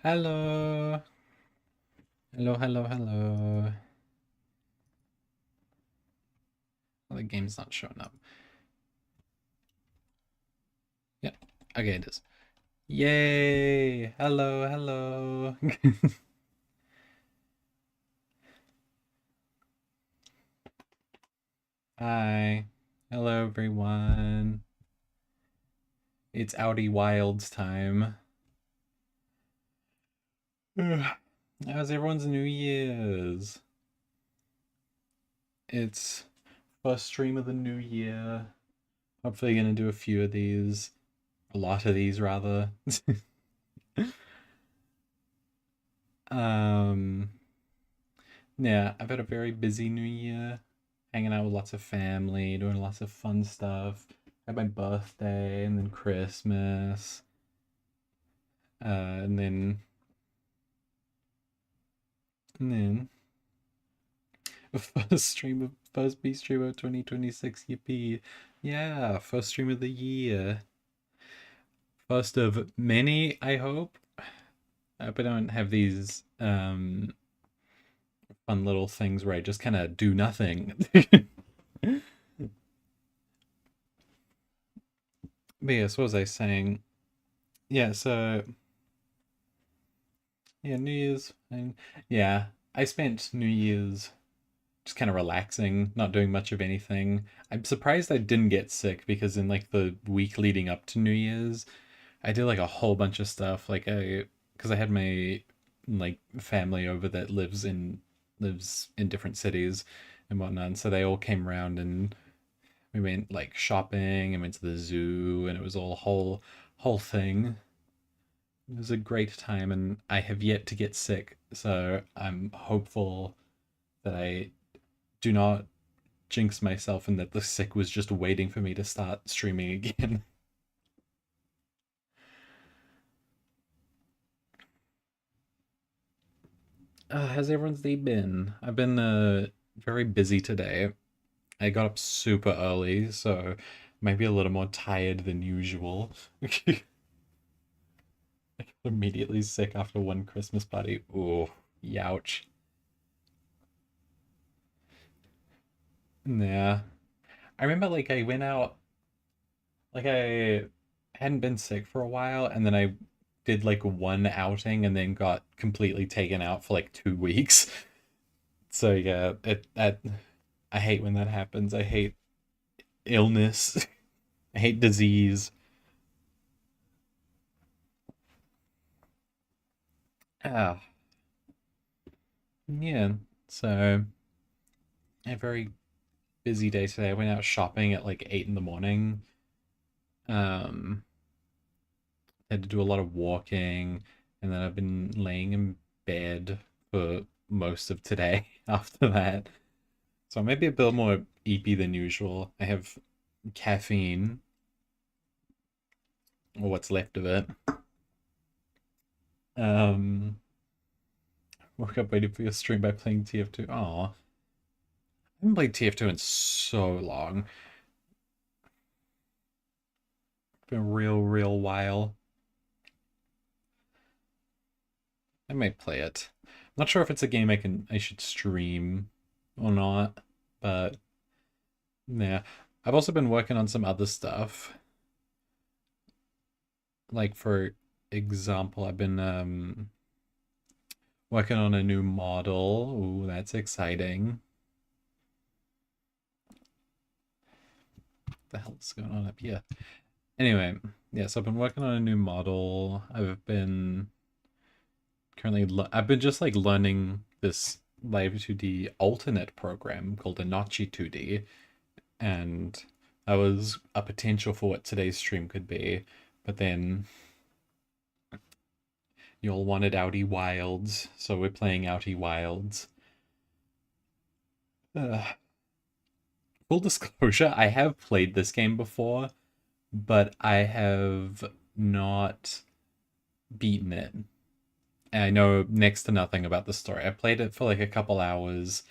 Hello. Hello, hello, hello. Oh, the game's not showing up. Yeah. Okay, it is. Yay! Hello, hello. Hi. Hello, everyone. It's Outie Wilds time. How's everyone's New Year's? It's first stream of the new year. Hopefully, gonna do a few of these. A lot of these, rather. um, yeah, I've had a very busy new year. Hanging out with lots of family, doing lots of fun stuff. Had my birthday and then Christmas. And then first B stream of 2026, yippee. Yeah, first stream of the year. First of many, I hope. I hope I don't have these fun little things where I just kind of do nothing. But yes, what was I saying? Yeah, so yeah, New Year's. And yeah, I spent New Year's just kind of relaxing, not doing much of anything. I'm surprised I didn't get sick because in like the week leading up to New Year's, I did like a whole bunch of stuff. Because I had my like family over that lives in different cities and whatnot. And so they all came around and we went like shopping and went to the zoo and it was all a whole thing. It was a great time and I have yet to get sick, so I'm hopeful that I do not jinx myself and that the sick was just waiting for me to start streaming again. How's everyone's day been? I've been very busy today. I got up super early, so maybe a little more tired than usual. Immediately sick after one Christmas party. Ooh, youch. Yeah. I remember like I went out like I hadn't been sick for a while and then I did like one outing and then got completely taken out for like 2 weeks. So yeah, I hate when that happens. I hate illness. I hate disease. Ah, yeah. So a very busy day today. I went out shopping at like 8 in the morning. Um, had to do a lot of walking, and then I've been laying in bed for most of today after that. So maybe a bit more eepy than usual. I have caffeine, or what's left of it. Um, woke up waiting for your stream by playing TF2. Oh, I haven't played TF2 in so long. Been a real while. I might play it. I'm not sure if it's a game I should stream or not, but yeah. I've also been working on some other stuff. Like for example, I've been working on a new model. Ooh, that's exciting. What the hell's going on up here? Anyway, yeah, so I've been working on a new model. I've been just like learning this Live 2D alternate program called Anachi 2D, and that was a potential for what today's stream could be. But then you all wanted Outie Wilds, so we're playing Outie Wilds. Ugh. Full disclosure, I have played this game before, but I have not beaten it. And I know next to nothing about the story. I played it for like a couple hours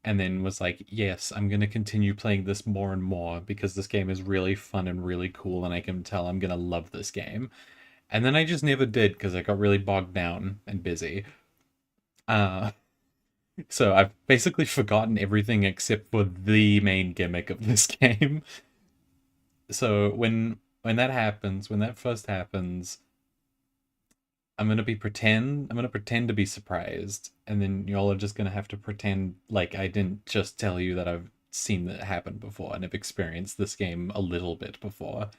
and then was like, yes, I'm going to continue playing this more and more because this game is really fun and really cool, and I can tell I'm going to love this game. And then I just never did because I got really bogged down and busy. Uh, so I've basically forgotten everything except for the main gimmick of this game. So when that happens, when that first happens, I'm gonna pretend to be surprised, and then y'all are just gonna have to pretend like I didn't just tell you that I've seen that happen before and have experienced this game a little bit before.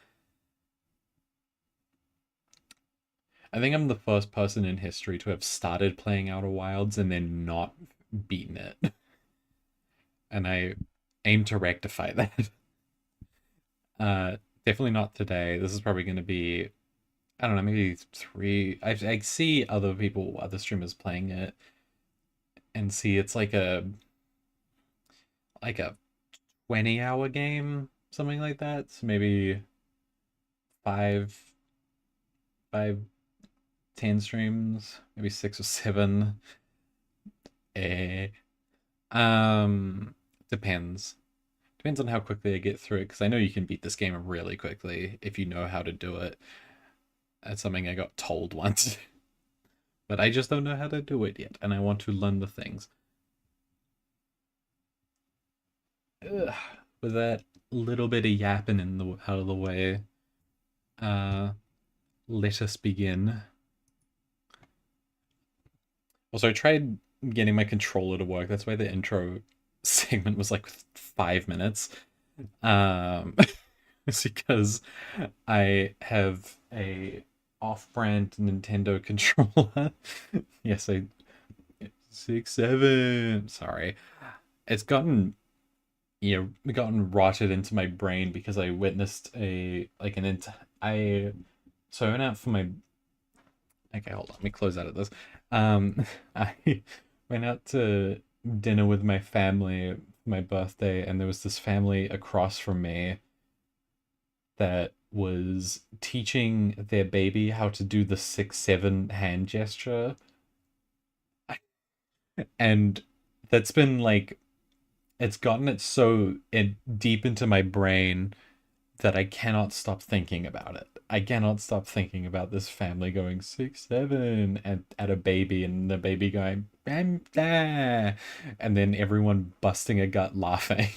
I think I'm the first person in history to have started playing Outer Wilds and then not beaten it. And I aim to rectify that. Uh, Definitely not today. This is probably going to be, I don't know, maybe three. I see other people, other streamers playing it, and see it's like a 20-hour game, something like that. So maybe five, five, 10 streams, maybe 6 or 7. Eh, um, depends. Depends on how quickly I get through it, because I know you can beat this game really quickly if you know how to do it. That's something I got told once. But I just don't know how to do it yet, and I want to learn the things. Ugh. With that little bit of yapping out of the way, uh, let us begin. Also, I tried getting my controller to work. That's why the intro segment was like 5 minutes. Um, it's because I have a off-brand Nintendo controller. Yes, 6, 7. Sorry, it's gotten rotted into my brain because I witnessed a like an int. I so I went out for my. Okay, hold on. Let me close out of this. I went out to dinner with my family for my birthday, and there was this family across from me that was teaching their baby how to do the 6, 7 hand gesture. And that's been like, it's gotten it so deep into my brain that I cannot stop thinking about it. I cannot stop thinking about this family going 6, 7 at a baby, and the baby going bam, blah, and then everyone busting a gut laughing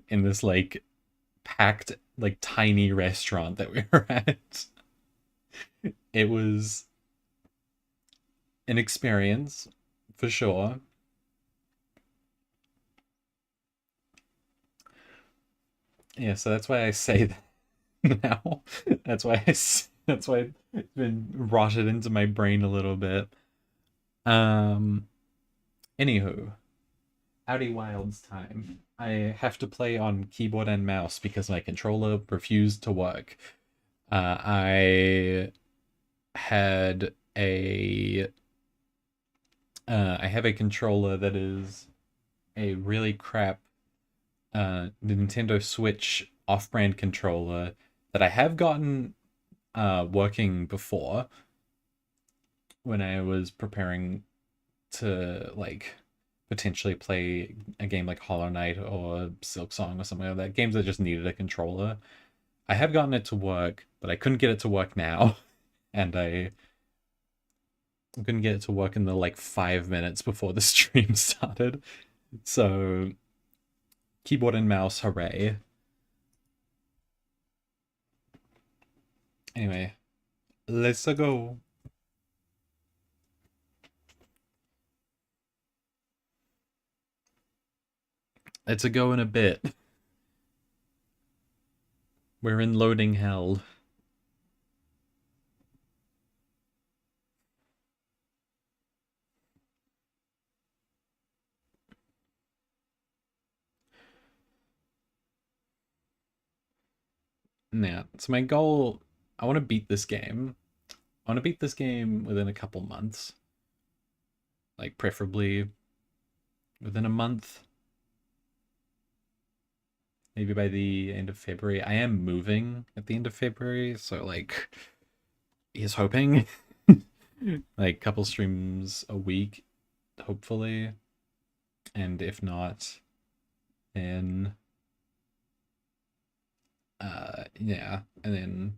in this like packed like tiny restaurant that we were at. It was an experience for sure. Yeah, so that's why I say that now. That's why it's been rotted into my brain a little bit. Um, Anywho, Outie Wilds time. I have to play on keyboard and mouse because my controller refused to work. I had a I have a controller that is a really crap Nintendo Switch off-brand controller that I have gotten working before when I was preparing to like potentially play a game like Hollow Knight or Silk Song or something like that. Games that just needed a controller. I have gotten it to work, but I couldn't get it to work now, and I couldn't get it to work in the like 5 minutes before the stream started. So keyboard and mouse, hooray! Anyway, let's go. It's a go in a bit. We're in loading hell. Now, so my goal, I want to beat this game. I want to beat this game within a couple months. Like, preferably within a month. Maybe by the end of February. I am moving at the end of February, so, like, he's hoping. Like, couple streams a week, hopefully. And if not, then, yeah. And then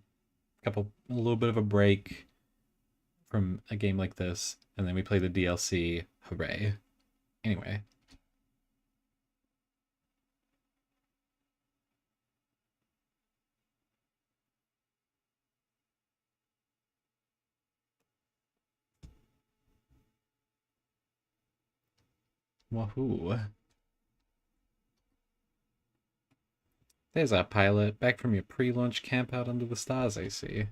a little bit of a break from a game like this, and then we play the DLC. Hooray. Anyway. Wahoo. There's our pilot, back from your pre-launch camp out under the stars, I see.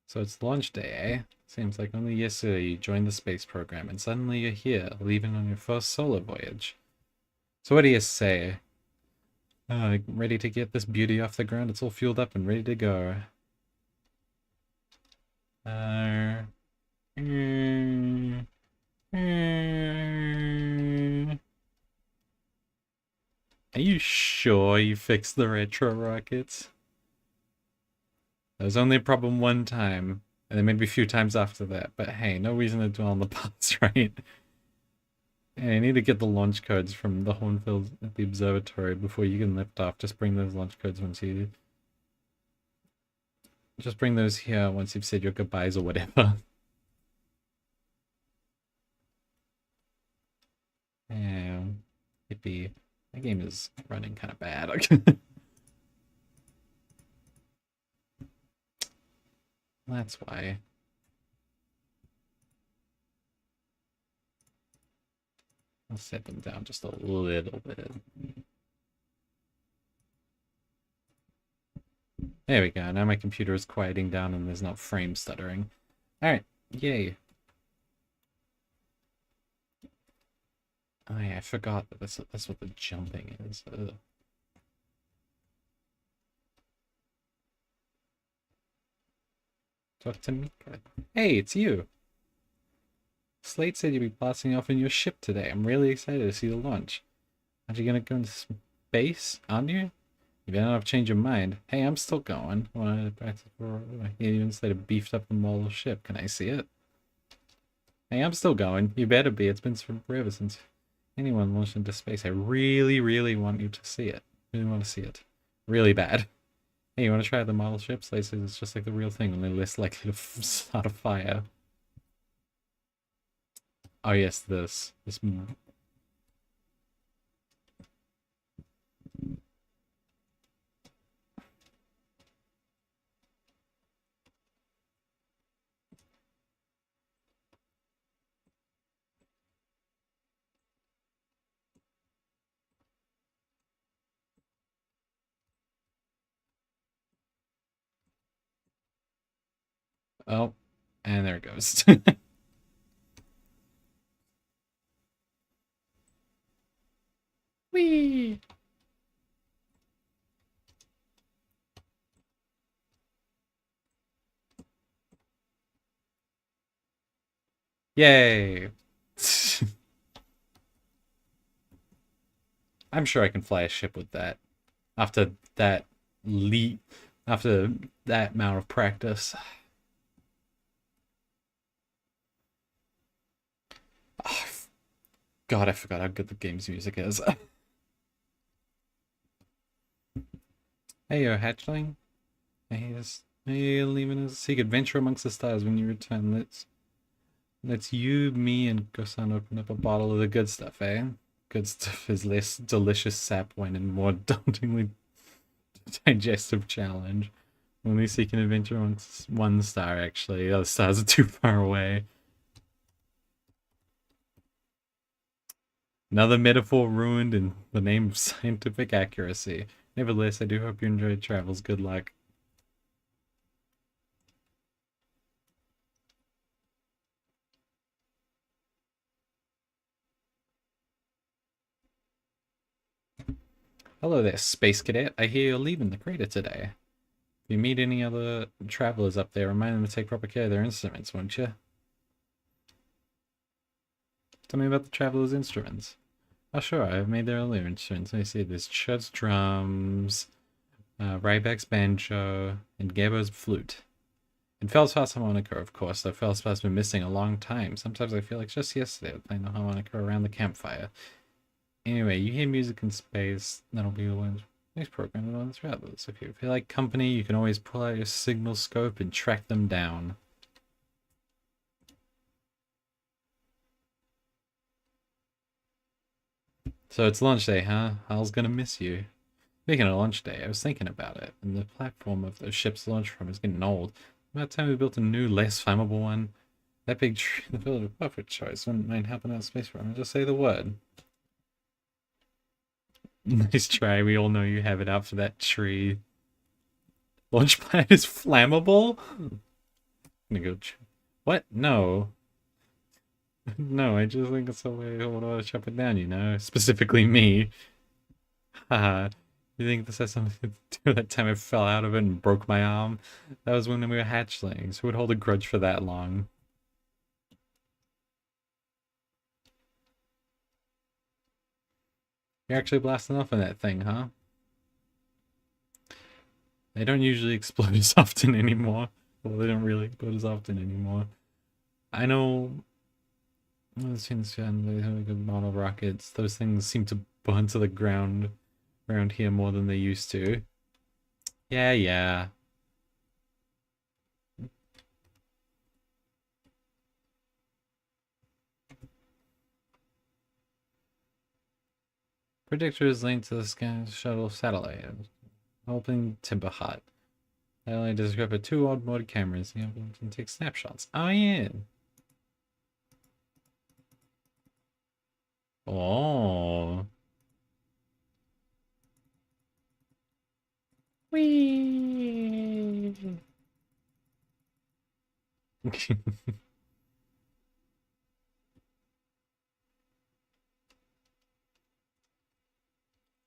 So it's launch day, eh? Seems like only yesterday you joined the space program, and suddenly you're here, leaving on your first solo voyage. So what do you say? Ready to get this beauty off the ground? It's all fueled up and ready to go. Are you sure you fixed the retro rockets? There was only a problem one time, and then maybe a few times after that, but hey, no reason to dwell on the past, right? Hey, I need to get the launch codes from the Hornfield at the observatory before you can lift off. Just bring those launch codes once you... Just bring those here once you've said your goodbyes or whatever. Yippee. That game is running kind of bad. That's why. I'll set them down just a little bit. There we go. Now my computer is quieting down and there's not frame stuttering. Alright. Yay. Oh yeah, I forgot that that's what the jumping is. Ugh. Talk to me. Hey, it's you. Slate said you'd be blasting off in your ship today. I'm really excited to see the launch. Aren't you gonna go into space? Aren't you? You better not change your mind. Hey, I'm still going. Want to practice for you inside a beefed up model ship? Can I see it? Hey, I'm still going. You better be. It's been forever since anyone launched into space. I really, really want you to see it. Really want to see it. Really bad. Hey, you want to try the model ship? Slate says it's just like the real thing, only less likely to start a fire. Oh yes, this. Oh, and there it goes. Whee! Yay! I'm sure I can fly a ship with that. After that after that amount of practice. Oh, God, I forgot how good the game's music is. Hey, yo, hatchling. Hey, leaving us. Seek adventure amongst the stars when you return. Let's you, me, and Gosan open up a bottle of the good stuff, eh? Good stuff is less delicious sap wine and more dauntingly digestive challenge. Only seek an adventure amongst one star, actually. The other stars are too far away. Another metaphor ruined in the name of scientific accuracy. Nevertheless, I do hope you enjoyed travels. Good luck. Hello there, Space Cadet. I hear you're leaving the crater today. If you meet any other travelers up there, remind them to take proper care of their instruments, won't you? Tell me about the travelers' instruments. Oh, sure, I've made their earlier instruments. Let me see, there's Chud's drums, Ryback's banjo, and Gabo's flute. And Feldspat's harmonica, of course, though Feldspat's been missing a long time. Sometimes I feel like just yesterday I was playing the harmonica around the campfire. Anyway, you hear music in space, that'll be the ones. Next program on this route. If you feel like company, you can always pull out your signal scope and track them down. So it's launch day, huh? Hal's gonna miss you. Speaking of launch day, I was thinking about it, and the platform of the ship's launch from is getting old. About time we built a new, less flammable one. That big tree in the village was a perfect choice. Wouldn't mind helping out space program. Just say the word. Nice try. We all know you have it out for that tree. Launch pad is flammable? I'm gonna go. What? No. No, I just think it's a way to chop it down, you know? Specifically me. Haha. You think this has something to do with that time I fell out of it and broke my arm? That was when we were hatchlings. Who would hold a grudge for that long? You're actually blasting off on that thing, huh? They don't usually explode as often anymore. Well, they don't really explode as often anymore. I know. I've seen good model rockets. Those things seem to burn to the ground around here more than they used to. Yeah, yeah. Predictor is linked to the scan shuttle satellite. Open timber hut. That only does grab 2 odd mode cameras. You can take snapshots. Oh yeah. Oh. Whee.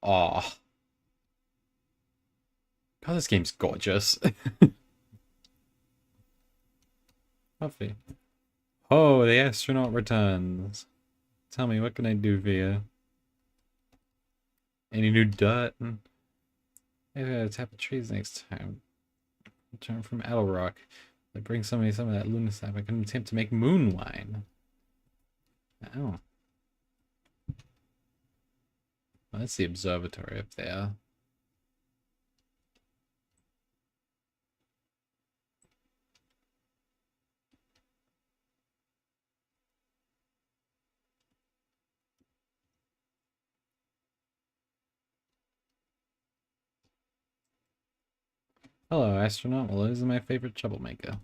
Oh. God, this game's gorgeous. Puffy. Oh, the astronaut returns. Tell me, what can I do for you? Any new dirt? Maybe I gotta tap the trees next time. Return from Owl Rock. I bring somebody some of that lunar sap. I can attempt to make moon wine. Oh. Well, that's the observatory up there. Hello, astronaut. Well, this is my favorite troublemaker.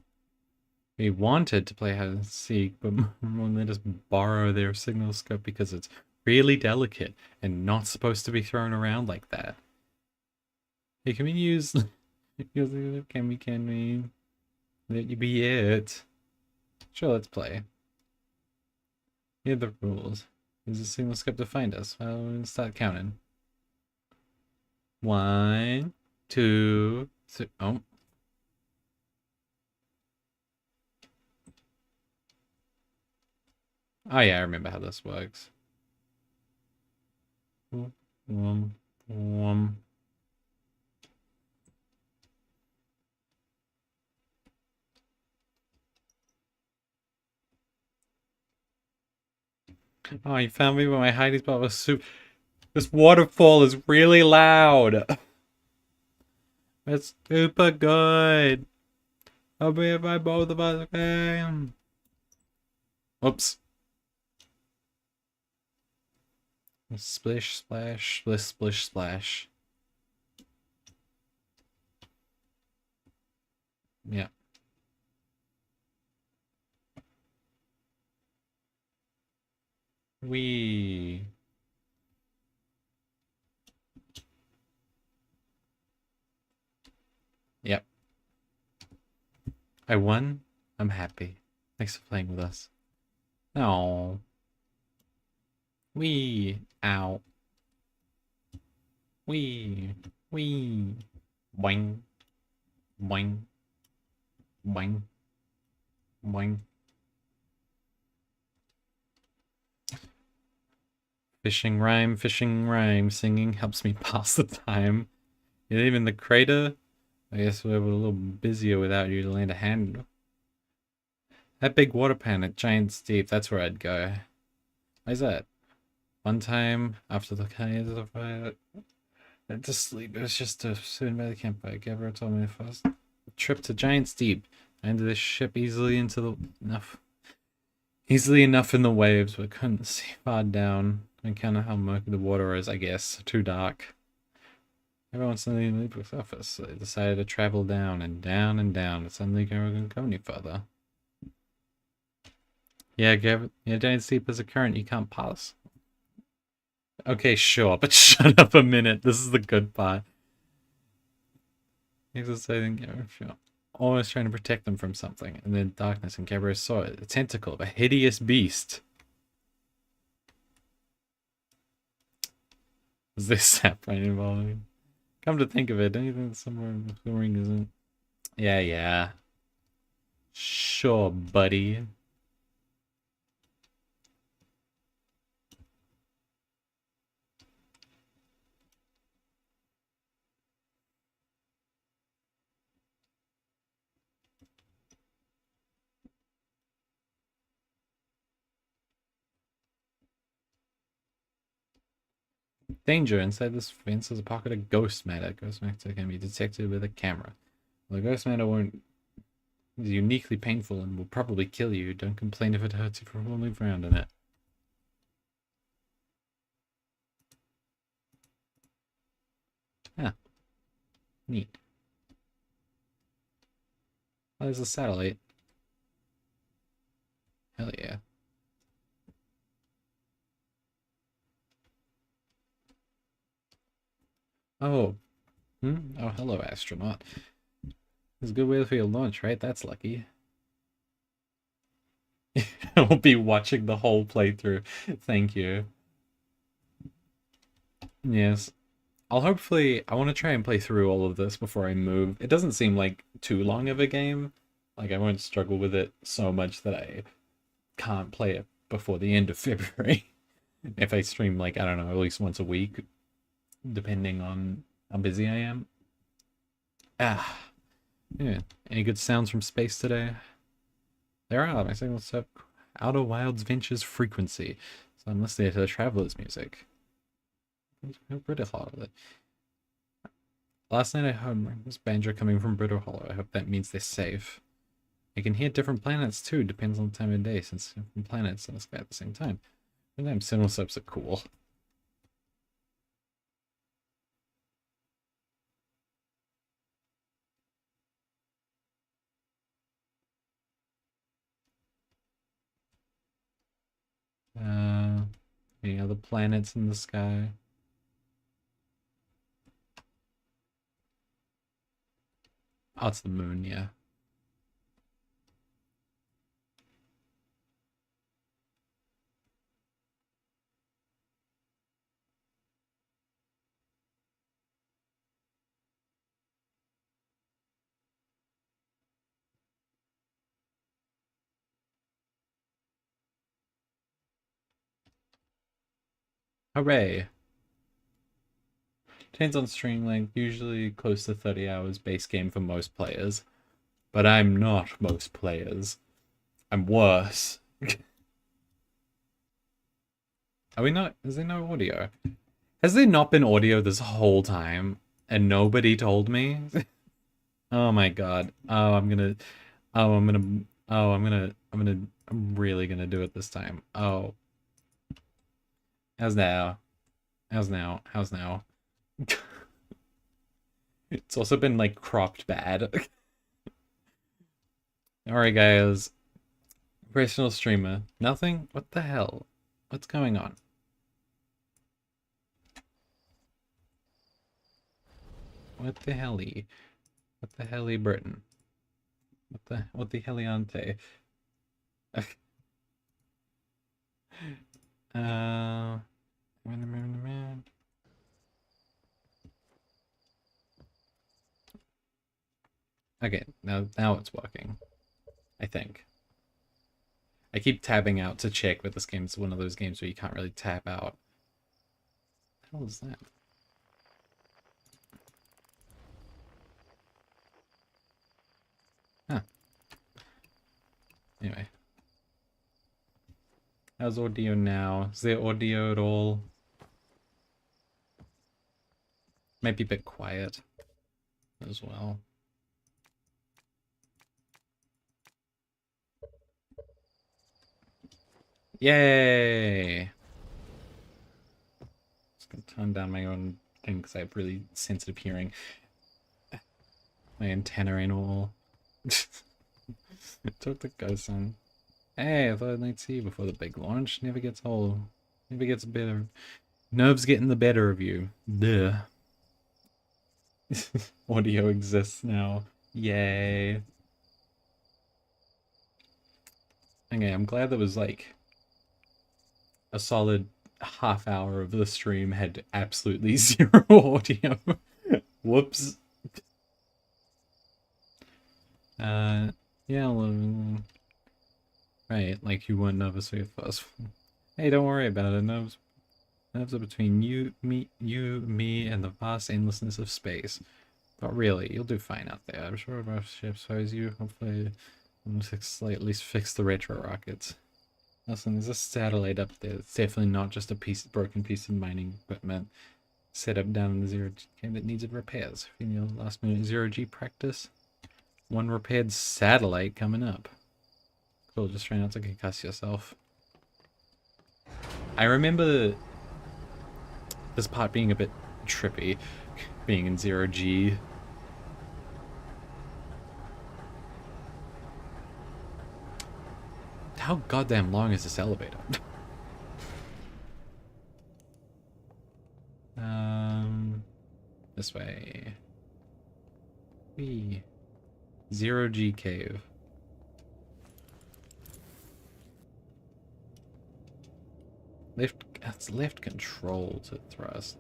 We wanted to play hide and seek, but when they just borrow their signal scope because it's really delicate and not supposed to be thrown around like that. Hey, can we use... can we... Let you be it. Sure, let's play. Here are the rules. Use a signal scope to find us. Well, we'll start counting. 1, 2, 3... Oh. Oh yeah, I remember how this works. Wum. Oh, you found me when my hiding spot was super... This waterfall is really loud. It's super good. I'll be by both of us, okay? Oops. Splish, splash, splish, splish, splash. Yeah. Wee. Yep. I won. I'm happy. Thanks for playing with us. Oh. Wee. Ow. Wee. Wee. Boing. Boing. Boing. Boing. Fishing rhyme, singing helps me pass the time. You live in the crater? I guess we were a little busier without you to lend a hand. That big water pan at Giant's Deep, that's where I'd go. Why's that? One time, after the chaos of fire, to sleep. It was just to sit by the campfire. Gabriel told me first. Trip to Giant's Deep. I ended the ship easily enough in the waves, but couldn't see far down. I encounter how murky the water is, I guess. Too dark. Everyone suddenly leave the surface, so they decided to travel down and down and down. And suddenly couldn't go any further. Yeah, Giant's Deep is a current you can't pass. Okay, sure, but shut up a minute. This is the good part. He's just saying, yeah, sure. Almost trying to protect them from something, and then darkness, and Gabriel saw it. A tentacle of a hideous beast. Is this sapphire involving? Come to think of it, don't you think somewhere in the ring isn't? Yeah, yeah. Sure, buddy. Danger. Inside this fence is a pocket of ghost matter. Ghost matter can be detected with a camera. Well, the ghost matter is uniquely painful and will probably kill you. Don't complain if it hurts you from rolling around in it. Ah, neat. Oh, there's a satellite. Hell yeah. Oh. Oh, hello, astronaut. It's a good way for your launch, right? That's lucky. We'll be watching the whole playthrough. Thank you. Yes. I want to try and play through all of this before I move. It doesn't seem like too long of a game. Like, I won't struggle with it so much that I can't play it before the end of February. If I stream, like, I don't know, at least once a week, depending on how busy I am. Ah, yeah. Any good sounds from space today? There are. My signal set Outer Wilds Ventures frequency. So I'm listening to the Traveler's music. Brittle Hollow. Last night I heard this banjo coming from Brittle Hollow. I hope that means they're safe. I can hear different planets too, depends on the time of day, since different planets in the sky at the same time. Sometimes signal subs are cool. Any other planets in the sky? Oh, it's the moon, yeah. Hooray! Depends on stream length, usually close to 30 hours base game for most players. But I'm not most players. I'm worse. Are we not? Is there no audio? Has there not been audio this whole time and nobody told me? Oh my god. Oh, I'm really gonna do it this time. Oh. How's now? How's now? How's now? It's also been like cropped bad. Alright guys. Professional streamer. Nothing? What the hell? What's going on? What the helly? What the helly Britain? What the heliante? uh Okay, now it's working. I think. I keep tabbing out to check, but this game's one of those games where you can't really tab out. What the hell is that? Huh. Anyway. How's audio now? Is there audio at all? Might be a bit quiet as well. Yay! Just gonna turn down my own thing because I have really sensitive hearing. My antenna ain't all. Took the ghost on. Hey, I thought I'd see you before the big launch. Never gets old. Never gets better. Nerves getting the better of you. Duh. Audio exists now. Yay. Okay, I'm glad there was like a solid half hour of the stream had absolutely zero audio. Whoops. Yeah, well, right, like you weren't nervous for your first one. Hey, don't worry about it. Nerves are between me, and the vast endlessness of space. But really, you'll do fine out there. I'm sure our ship shows you. Hopefully, at least fix the retro rockets. Listen, there's a satellite up there. It's definitely not just a broken piece of mining equipment set up down in the zero-G game that needed repairs. If you need last minute zero-G practice, one repaired satellite coming up. Cool, just try not to concuss yourself. I remember this part being a bit trippy, being in zero-G. How goddamn long is this elevator? This way. Whee. Zero-G cave. That's left control to thrust.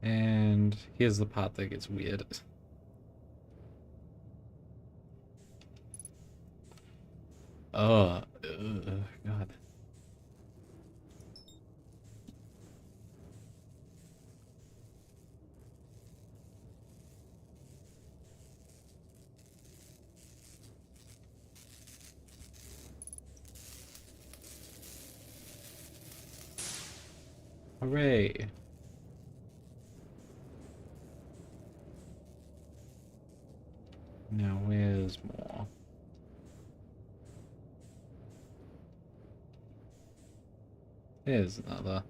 And here's the part that gets weird. Oh, God. Hooray. Now where's more? There's another.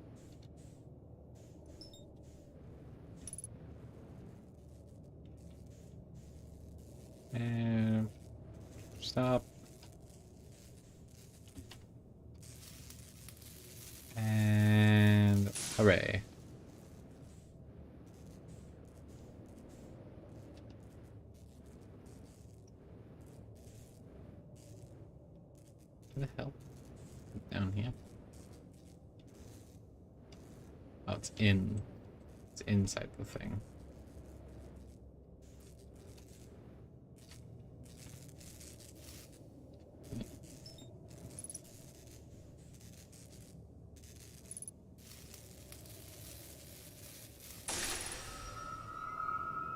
And stop. And hooray. What the hell? Down here. Oh, it's inside the thing.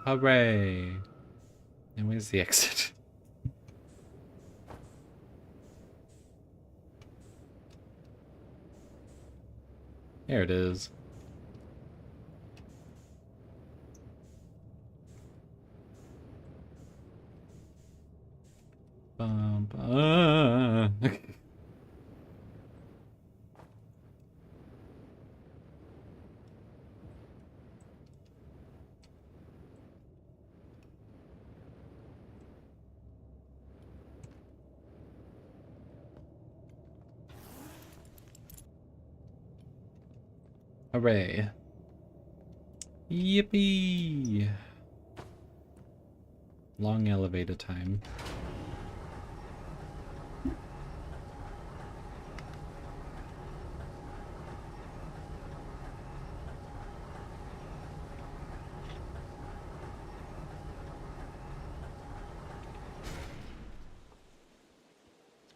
Hooray! And where's the exit? There it is. Bum, bum. Hooray. Yippee! Long elevator time.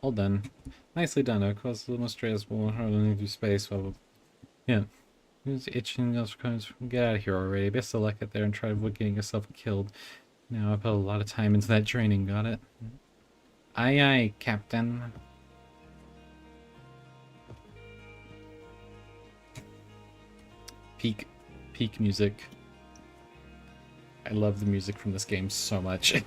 All done. Nicely done. Of course, the most stressful hurtling through space. Well, yeah. Who's itching those cones? Get out of here already. Best of luck out there and try to avoid getting yourself killed. Now, I put a lot of time into that training, got it? Aye aye, Captain. Peak music. I love the music from this game so much.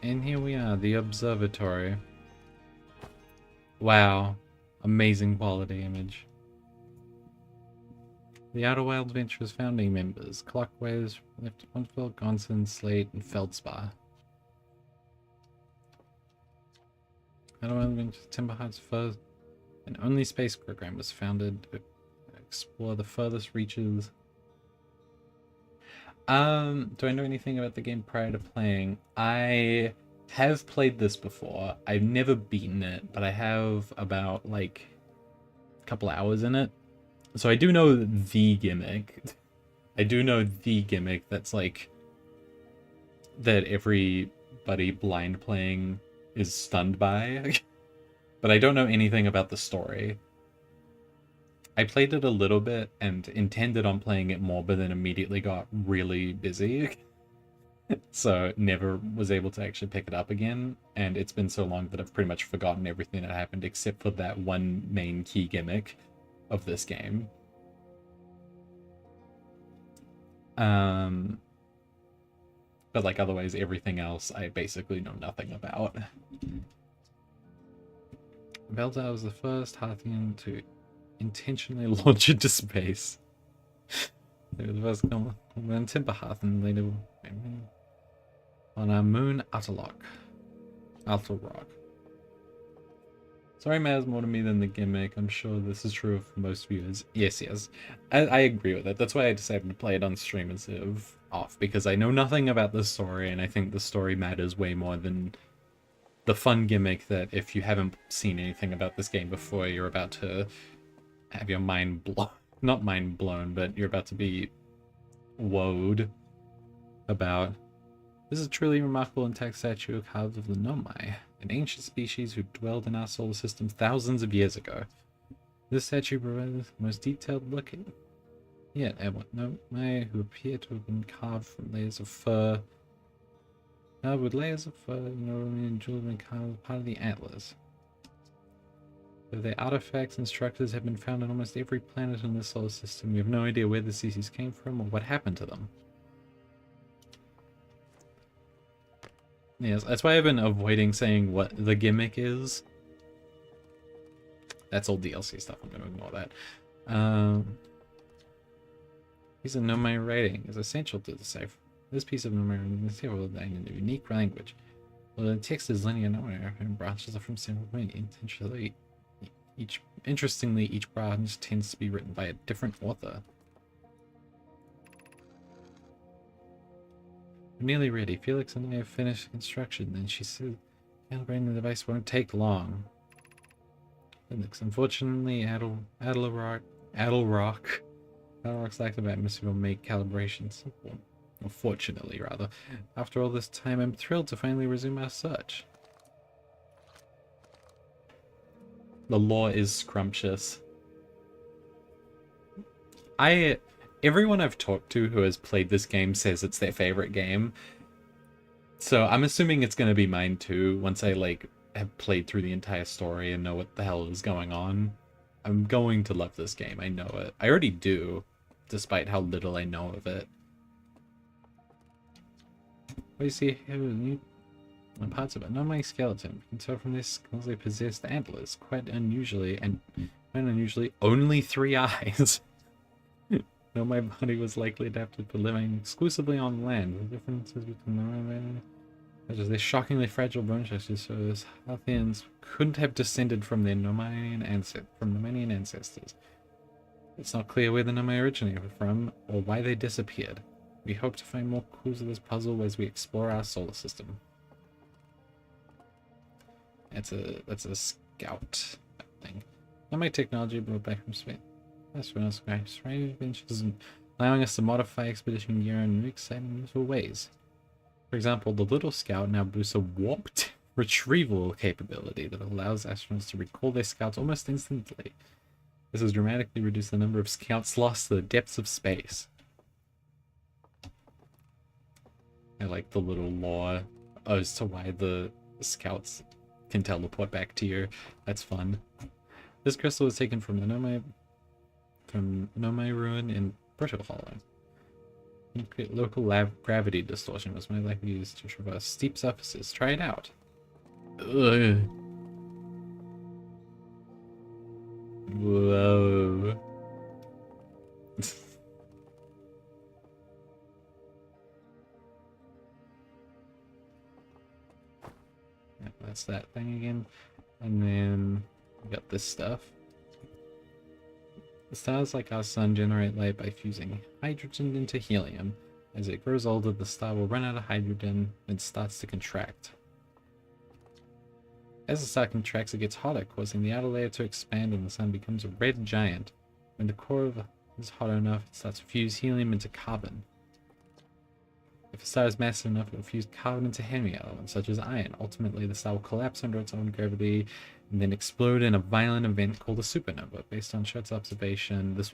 And here we are, the observatory. Wow. Amazing quality image. The Outer Wilds Ventures founding members. Clockways, Left Huntsville, Gonson, Slate, and Feldspar. Outer Wilds Ventures Timberheart's first and only space program was founded to explore the furthest reaches. Do I know anything about the game prior to playing? I have played this before. I've never beaten it, but I have about like a couple hours in it. So I do know the gimmick. I do know the gimmick that's like that everybody blind playing is stunned by. But I don't know anything about the story. I played it a little bit and intended on playing it more, but then immediately got really busy. So never was able to actually pick it up again. And it's been so long that I've pretty much forgotten everything that happened except for that one main key gimmick of this game. But like otherwise everything else I basically know nothing about. Beltar was the first Harthian to intentionally launch into space. They were the first when Timberhearth and later on our moon Utterlock. Rock. Sorry matters more to me than the gimmick. I'm sure this is true for most viewers. Yes. I agree with it. That's why I decided to play it on stream instead of off, because I know nothing about the story, and I think the story matters way more than the fun gimmick that if you haven't seen anything about this game before, you're about to have your mind blown. Not mind blown, but you're about to be woed about. This is a truly remarkable intact statue carved of the Nomai, an ancient species who dwelled in our solar system thousands of years ago. This statue provides the most detailed look yet at what Nomai who appear to have been carved from layers of fur. With layers of fur, and jewelry been carved as part of the Atlas. Though their artifacts and structures have been found on almost every planet in the solar system, we have no idea where the species came from or what happened to them. Yes, that's why I've been avoiding saying what the gimmick is. That's all DLC stuff, I'm going to ignore that. Piece of Nomai writing is essential to the cipher. This piece of Nomai writing is in a unique language. Well, the text is linear Nomai and branches are from several points. Interestingly, each branch tends to be written by a different author. We're nearly ready. Felix and I have finished construction, and she said calibrating the device won't take long. Felix, unfortunately, Adelrock's lack of atmosphere will make calibration simple. Or fortunately, rather. After all this time, I'm thrilled to finally resume our search. The lore is scrumptious. Everyone I've talked to who has played this game says it's their favorite game. So I'm assuming it's going to be mine too, once I like have played through the entire story and know what the hell is going on. I'm going to love this game, I know it. I already do, despite how little I know of it. What do you see here? When parts of it, not my skeleton. You can tell from this because they possess antlers, quite unusually, and only 3 eyes. No, my body was likely adapted for living exclusively on land. The differences between the such as their shockingly fragile bone structures, so as Harthians couldn't have descended from their Nomanian ancestors. It's not clear where the Nomai originated from or why they disappeared. We hope to find more clues of this puzzle as we explore our solar system. That's a scout thing. Not my technology, but back from space. That's what else, guys. Right? Adventures allowing us to modify expedition gear in new exciting little ways. For example, the Little Scout now boosts a warped retrieval capability that allows astronauts to recall their scouts almost instantly. This has dramatically reduced the number of scouts lost to the depths of space. I like the little lore as to why the scouts can teleport back to you. That's fun. This crystal was taken from the Nomai ruin in Proto Hollow. Local gravity distortion was more likely used to traverse steep surfaces. Try it out. Ugh. Whoa. Yeah, that's that thing again. And then we got this stuff. The stars like our sun generate light by fusing hydrogen into helium. As it grows older, the star will run out of hydrogen and starts to contract. As the star contracts, it gets hotter, causing the outer layer to expand and the sun becomes a red giant. When the core is hot enough, it starts to fuse helium into carbon. If a star is massive enough, it will fuse carbon into heavy elements, such as iron. Ultimately, the star will collapse under its own gravity and then explode in a violent event called a supernova. Based on Schur's observation, this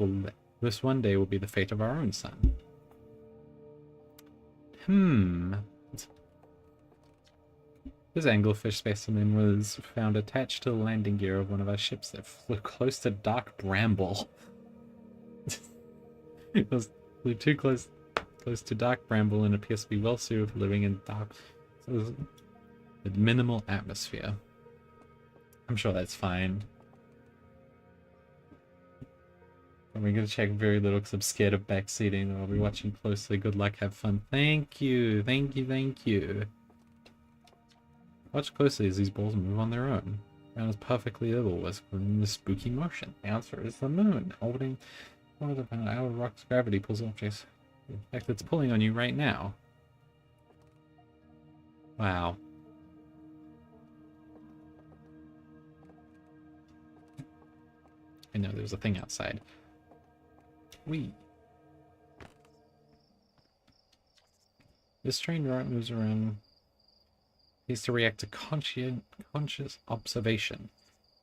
one day will be the fate of our own sun. This anglerfish specimen was found attached to the landing gear of one of our ships that flew close to dark bramble. It flew too close to dark bramble and appears to be well suited for living in dark, with minimal atmosphere. I'm sure that's fine. I'm gonna check very little because I'm scared of backseating. I'll be watching closely. Good luck, have fun. Thank you, thank you, thank you. Watch closely as these balls move on their own. The ground is perfectly level, within the spooky motion. The answer is the moon. Orbiting one of the planet out of rock's gravity pulls objects. The fact that it's pulling on you right now. Wow. I know there's a thing outside. Wee. This train moves around. Needs to react to conscious observation.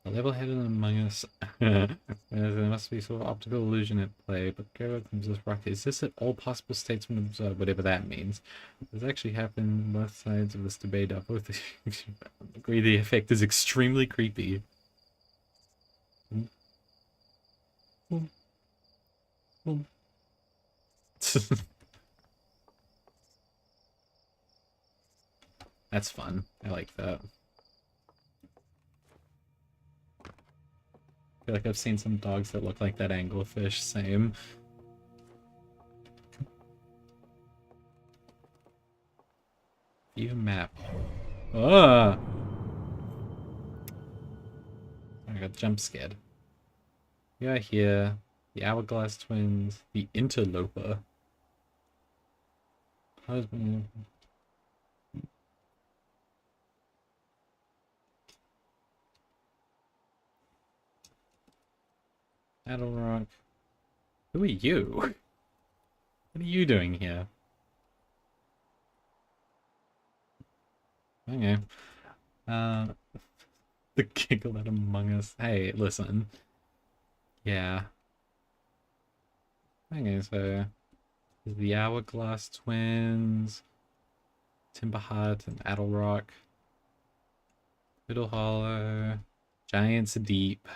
The level-headed among us. There must be sort of optical illusion at play, but go comes this rocket. Is this at all possible states when observed, whatever that means? This actually happened. Both sides of this debate are both agree the effect is extremely creepy. That's fun. I like that. I feel like I've seen some dogs that look like that anglerfish. Same. View map. Ah! I got jump scared. We are here. The Hourglass Twins. The Interloper. Husband. Adelrock. Who are you? What are you doing here? Okay. The giggle that among us. Hey, listen. Yeah. Okay, so the Hourglass Twins, Timberheart and Adelrock, Middle Hollow, Giants Deep,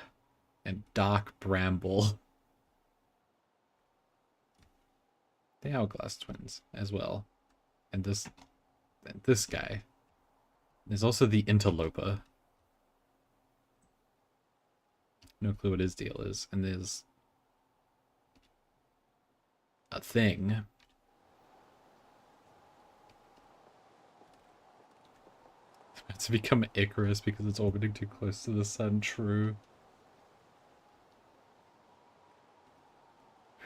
and Dark Bramble. The Hourglass Twins as well. And this guy. There's also the Interloper. No clue what his deal is. And there's a thing. It's about to become Icarus because it's orbiting too close to the sun. True.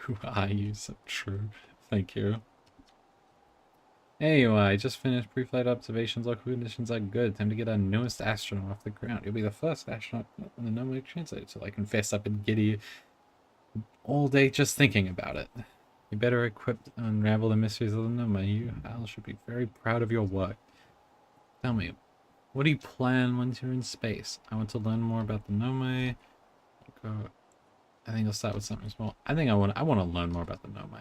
Who are you? So true. Thank you. Anyway, I just finished pre-flight observations. Local conditions are good. Time to get our newest astronaut off the ground. You'll be the first astronaut on the nomadic translator, so I confess I've been giddy all day just thinking about it. You better equipped to unravel the mysteries of the Noma. You, Hal, should be very proud of your work. Tell me, what do you plan once you're in space? I want to learn more about the Nome. I think I'll start with something small. I think I want to learn more about the Nome.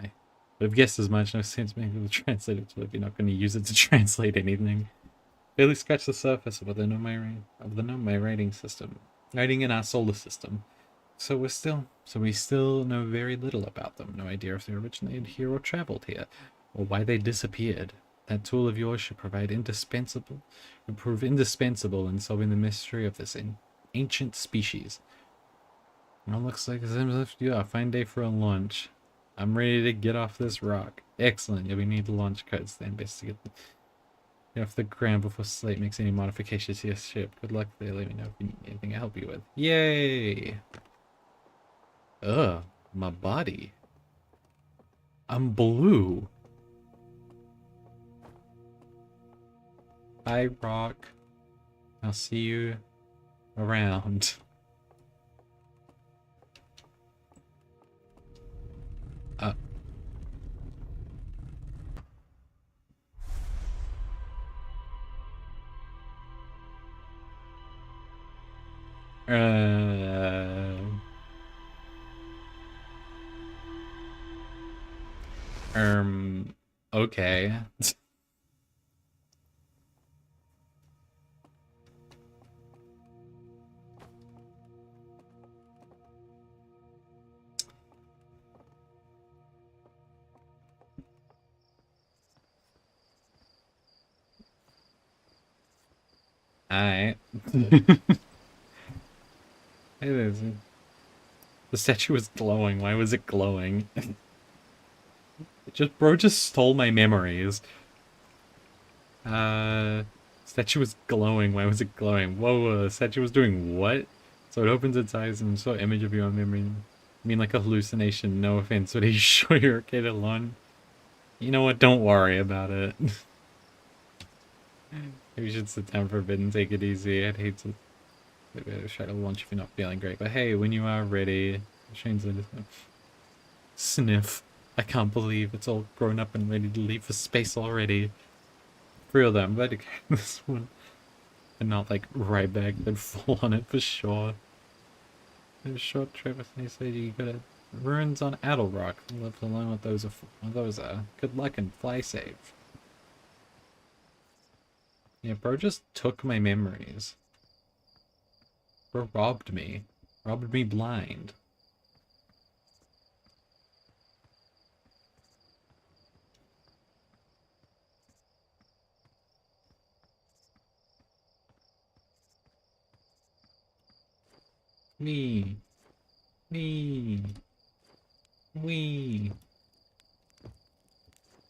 But I've guessed as much, no sense making the translator tool if you're not going to use it to translate anything. Barely scratch the surface of the Nome rating system. Rating in our solar system. So we still know very little about them. No idea if they originated here or traveled here, or why they disappeared. That tool of yours should prove indispensable in solving the mystery of this ancient species. Well, looks like a fine day for a launch. I'm ready to get off this rock. Excellent. Yeah, we need the launch codes then, best to get off the ground before Slate makes any modifications to your ship. Good luck there. Let me know if you need anything to help you with. Yay! Ugh, my body. I'm blue. Bye, Rock. I'll see you around. Uh, okay. Alright. It is. The statue was glowing. Why was it glowing? Bro just stole my memories. Statue was glowing. Why was it glowing? Whoa, the statue was doing what? So it opens its eyes and saw image of your memory. I mean, like a hallucination. No offense, but are you sure you're okay to learn? You know what? Don't worry about it. Maybe you should sit down for a bit and take it easy. I'd hate to try to launch if you're not feeling great. But hey, when you are ready, Shane's like, sniff. I can't believe it's all grown up and ready to leave for space already. For real though, I'm glad to get this one. And not like right back and fall on it for sure. There's a short trip with me, so you got ruins on Addle Rock. Love to learn what those are. Good luck and fly safe. Yeah, bro just took my memories. Bro robbed me. Robbed me blind. Me. Me. We.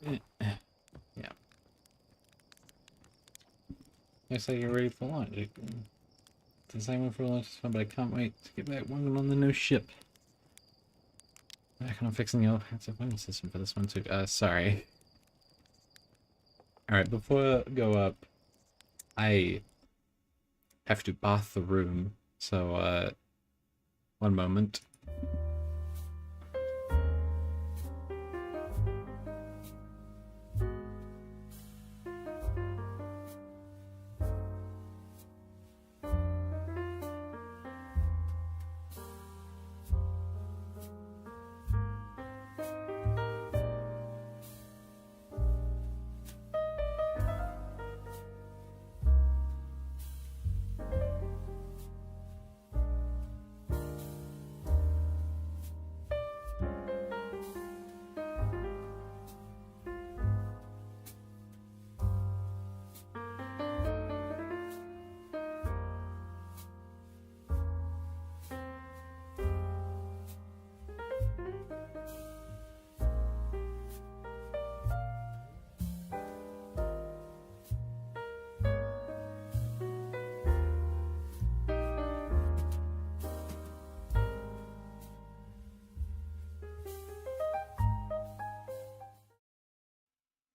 Yeah. Looks like you're ready for launch. The same one for launch is fun, but I can't wait to get back working on the new ship. Back on fixing the offensive weapon system for this one too. Sorry. Alright, before I go up, I have to bath the room. So, one moment.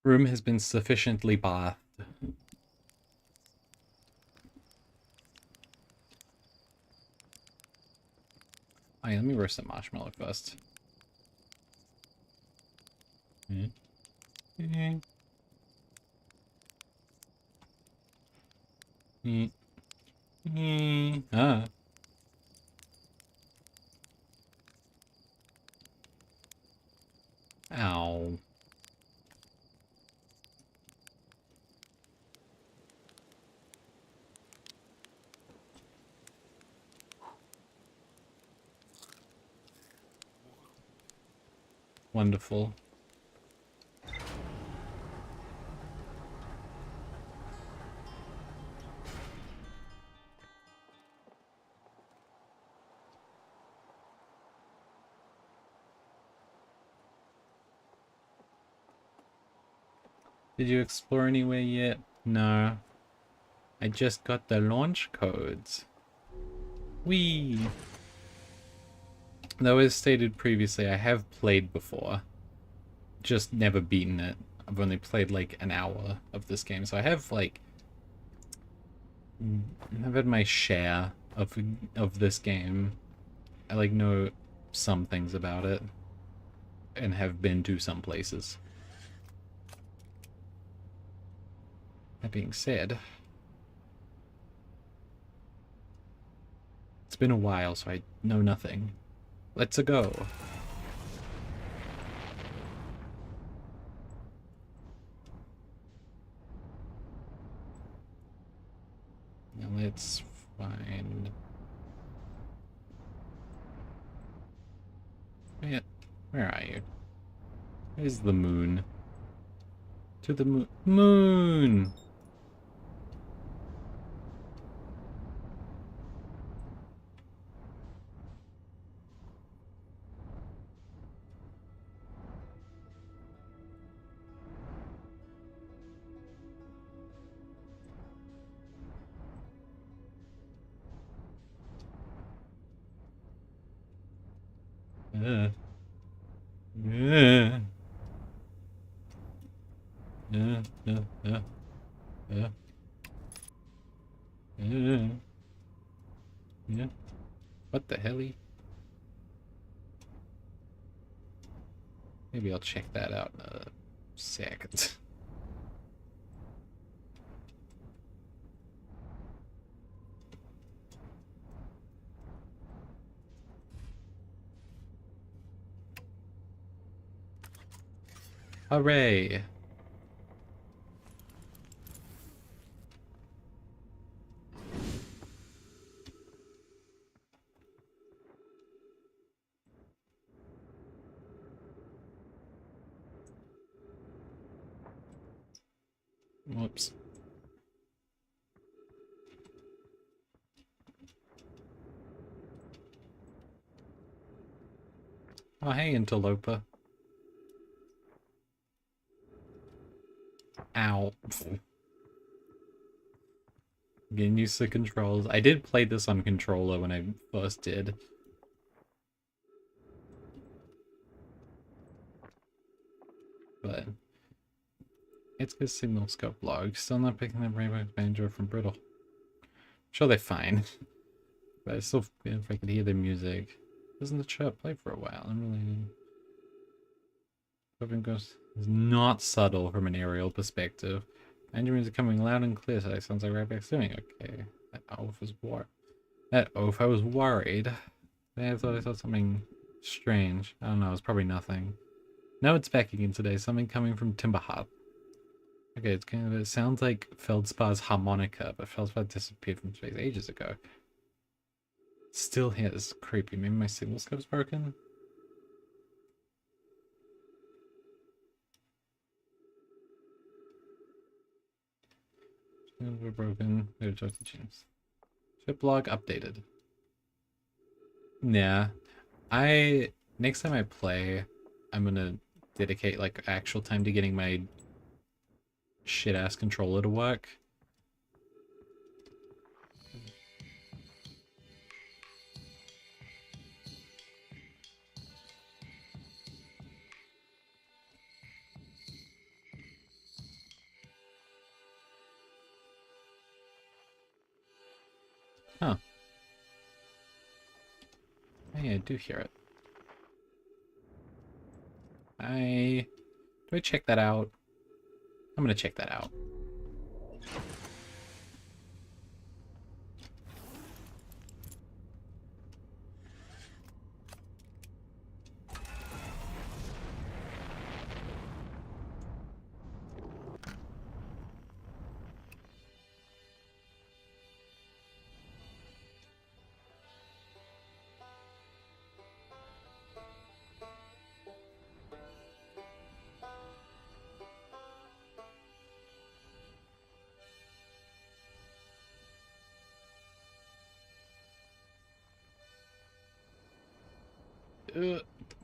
Room has been sufficiently bathed. Oh yeah, let me roast the marshmallow first. Ah, ow. Wonderful. Did you explore anywhere yet? No. I just got the launch codes. Whee! Though as stated previously, I have played before. Just never beaten it. I've only played like an hour of this game, so I have like... I've had my share of this game. I like know some things about it. And have been to some places. That being said... It's been a while, so I know nothing. Let's-a go. Now let's find... Where are you? Where's the moon? To the moon. Moon! Uh, uh, uh, uh, uh, uh, yeah. What the helly? Maybe I'll check that out in a second. Hooray! Whoops. Oh, hey, interloper. Ow. Getting used to controls. I did play this on controller when I first did. But it's good signal scope log. Still not picking up Rainbow Banjo from Brittle. Sure, they're fine. But I still feel if I could hear their music. Doesn't the chirp play for a while? I'm really... Hoping Ghost is not subtle from an aerial perspective. Banjo music coming loud and clear, so that sounds like Ryback's doing okay. That oaf was I was worried. I thought I saw something strange. I don't know, it's probably nothing. No, it's back again today. Something coming from Timberhut. Okay, it sounds like Feldspar's harmonica, but Feldspar disappeared from space ages ago. Still here, this is creepy. Maybe my signal scope's broken? We're broken. We're talking to James. Ship log updated. Yeah. Next time I play, I'm gonna dedicate like actual time to getting my shit ass controller to work. Huh. Hey, I do hear it. Do I check that out? I'm gonna check that out.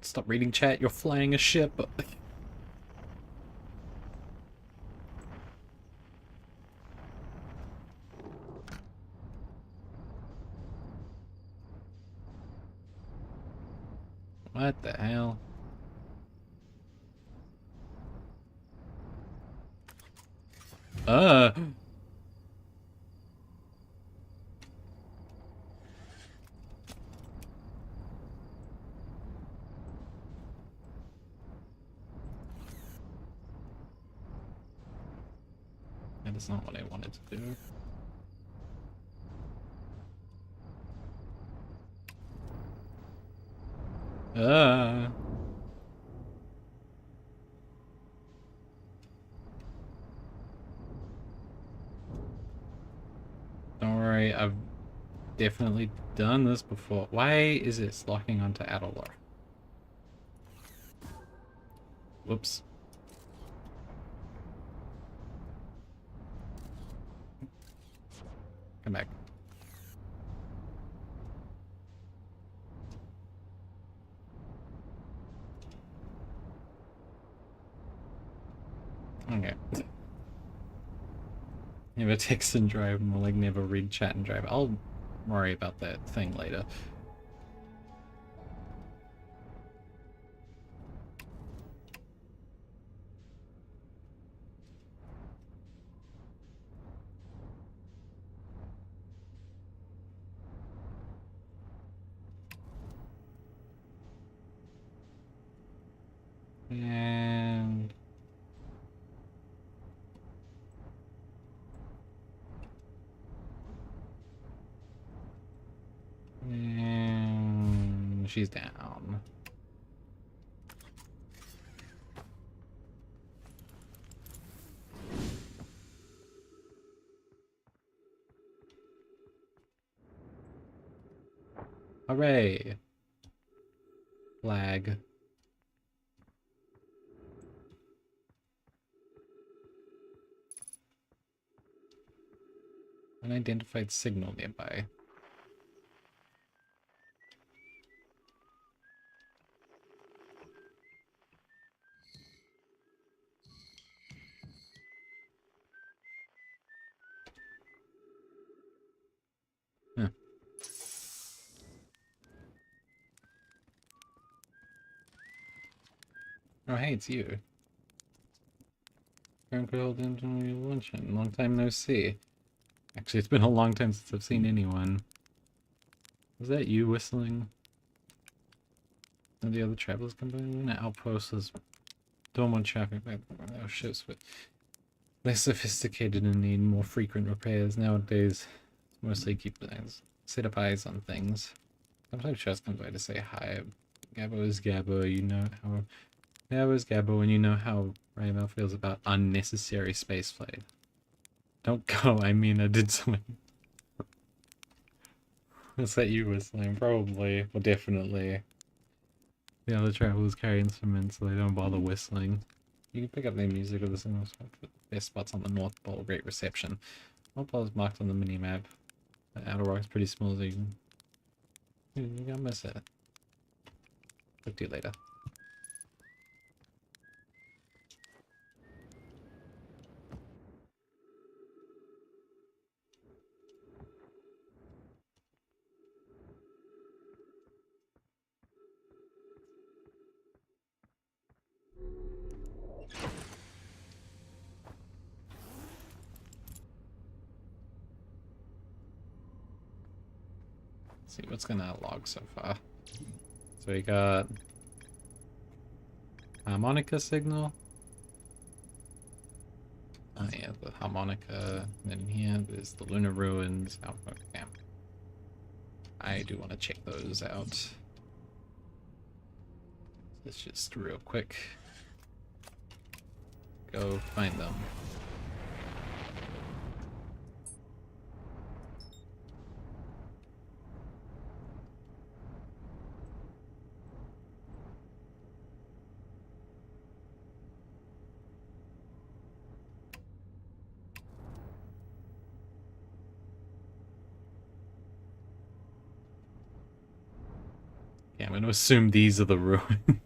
Stop reading chat, you're flying a ship. What the hell? Uh. That is not what I wanted to do. Don't worry, I've definitely done this before. Why is it locking onto Adelor? Whoops. Come back. Okay. Never text and drive, more like never read chat and drive. I'll worry about that thing later. And she's down. Hooray! Flag. Unidentified signal nearby. Huh. Oh, hey, it's you. Luncheon. Long time no see. Actually, it's been a long time since I've seen anyone. Was that you whistling? And the other travelers coming? Outpost is normal traffic by ships, but less sophisticated and need more frequent repairs. Nowadays, mostly keep things, set up eyes on things. Sometimes just come by to say hi. Gabbo is Gabbo, you know how... Gabbo is Gabbo, and you know how Raymel feels about unnecessary spaceflight. Don't go, I mean I did something. Is that you whistling? Probably. Well, definitely. The other travelers carry instruments so they don't bother whistling. You can pick up their music with the single spot. Best spots on the North Pole, great reception. North Pole is marked on the mini-map. The outer rock's pretty small, so you can miss it. Talk to you later. See what's gonna log so far. So we got harmonica signal, Oh yeah, the harmonica. And then here, there's the lunar ruins. Oh, damn. I do want to check those out. Let's just real quick go find them. Yeah, I'm going to assume these are the ruins.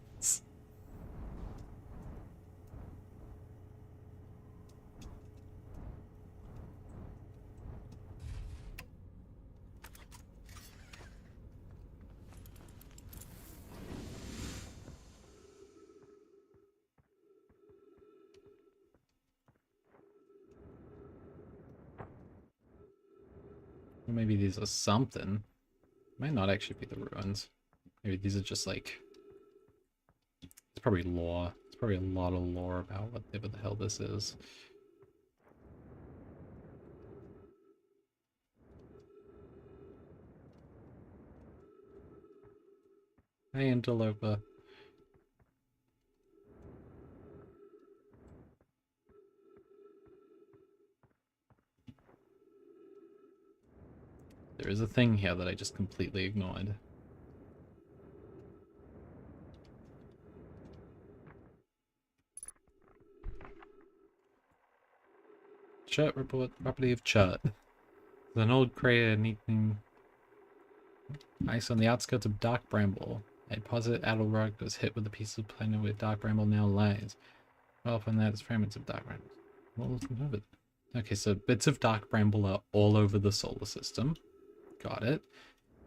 Or maybe these are something. Might not actually be the ruins. Maybe these are just like... It's probably lore. It's probably a lot of lore about whatever the hell this is. Hey, interloper. There is a thing here that I just completely ignored. Chert report, property of Chert. There's an old crater neatening ice on the outskirts of Dark Bramble. A deposit Adelrock was hit with a piece of planet where Dark Bramble now lies. Well, from that is fragments of Dark Bramble. Well, let's move it. Okay, so bits of Dark Bramble are all over the solar system. Got it.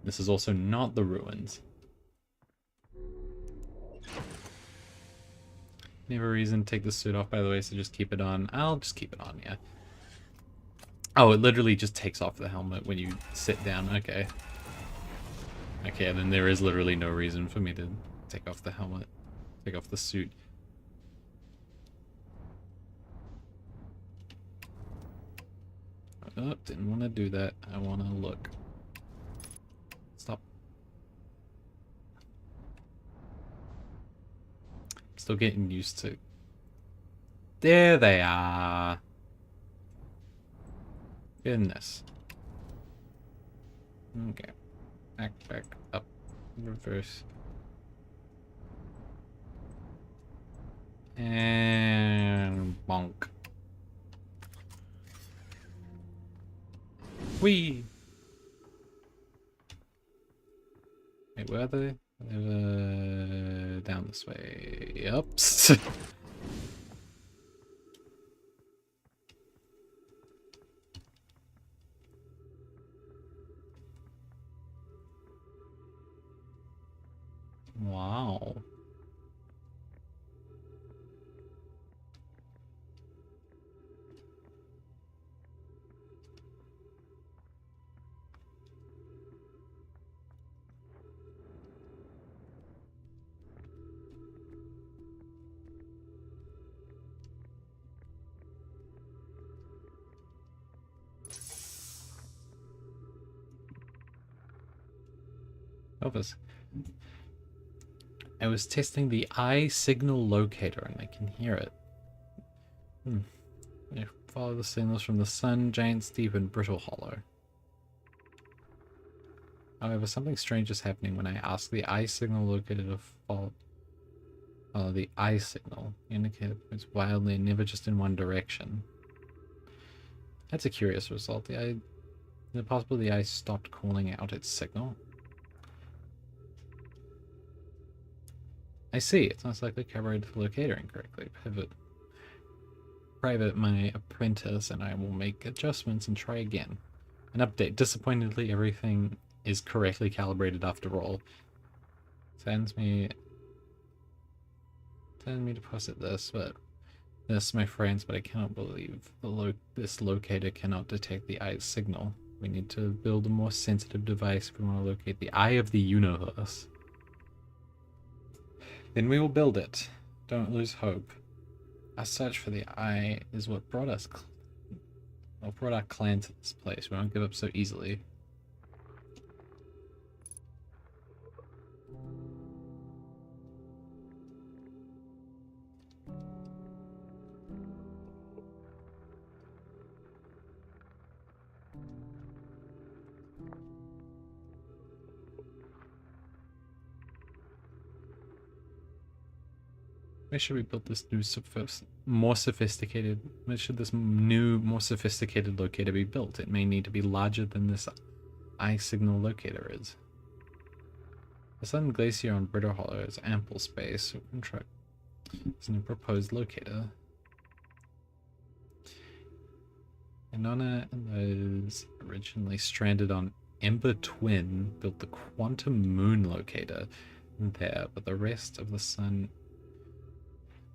This is also not the ruins. Never a reason to take the suit off, by the way, so just keep it on. I'll just keep it on, yeah. Oh, it literally just takes off the helmet when you sit down. Okay. Okay, then there is literally no reason for me to take off the helmet. Take off the suit. Oh, didn't want to do that. I want to look. Stop. Still getting used to... There they are. Goodness. Okay. Back, up, reverse. And bonk. Whee! Wait, where are they? Down this way. Ups. Wow. Elvis. I was testing the eye signal locator and I can hear it. You follow the signals from the sun, giant, steep, and brittle hollow. However, something strange is happening when I ask the eye signal locator to follow the eye signal. The indicator points wildly and never just in one direction. That's a curious result. Is it possible the eye stopped calling out its signal? I see. It's most likely calibrated the locator incorrectly. Private my apprentice and I will make adjustments and try again. An update. Disappointingly, everything is correctly calibrated after all. Sends me to deposit this, but this, my friends, but I cannot believe this locator cannot detect the eye's signal. We need to build a more sensitive device if we want to locate the eye of the universe. Then we will build it. Don't lose hope. Our search for the eye is what brought us, or brought our clan to this place. We won't give up so easily. Where should we build this new, more sophisticated? Where should this new, more sophisticated locator be built? It may need to be larger than this eye signal locator is. The Southern Glacier on Brittle Hollow has ample space. We can try this new proposed locator. Inanna and those originally stranded on Ember Twin built the Quantum Moon locator there, but the rest of the sun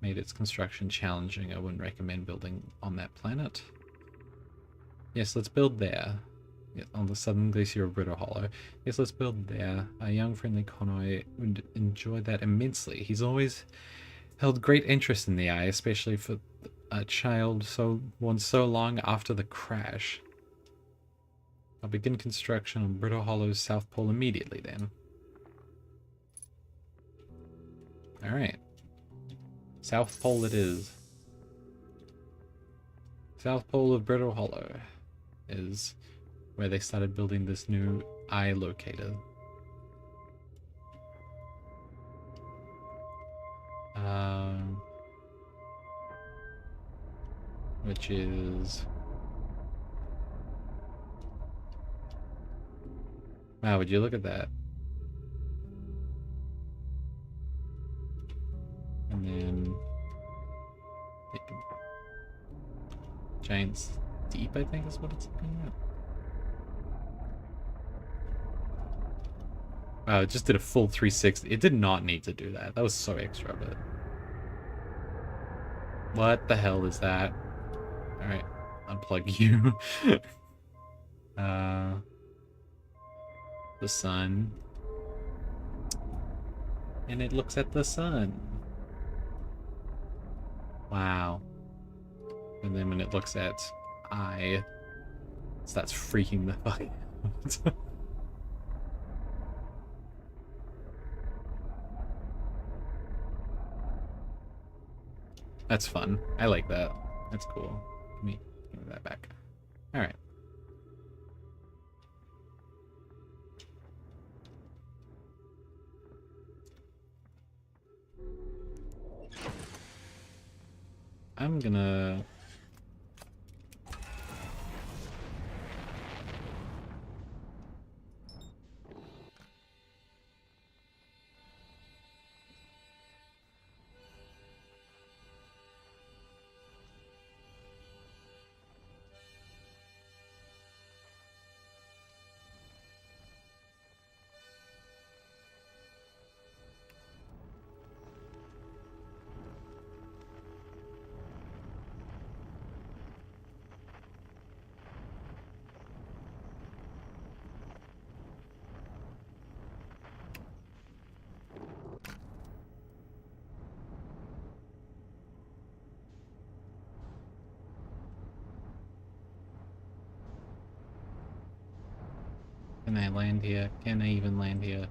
made its construction challenging. I wouldn't recommend building on that planet. Yes, let's build there. Yeah, on the Southern Glacier of Brittle Hollow. Yes, let's build there. Our young friendly Konoi would enjoy that immensely. He's always held great interest in the eye, especially for a child born so long after the crash. I'll begin construction on Brittle Hollow's South Pole immediately then. Alright. South Pole it is. South Pole of Brittle Hollow is where they started building this new eye locator. Which is... Wow, would you look at that? And then... Giant's Deep, I think is what it's looking at. Wow, it just did a full 360. It did not need to do that. That was so extra, but... What the hell is that? Alright, unplug you. The sun. And it looks at the sun. Wow. And then when it looks at I, it starts freaking the fuck out. That's fun. I like that. That's cool. Give me that back. Alright. I'm gonna... Can I land here? Can I even land here?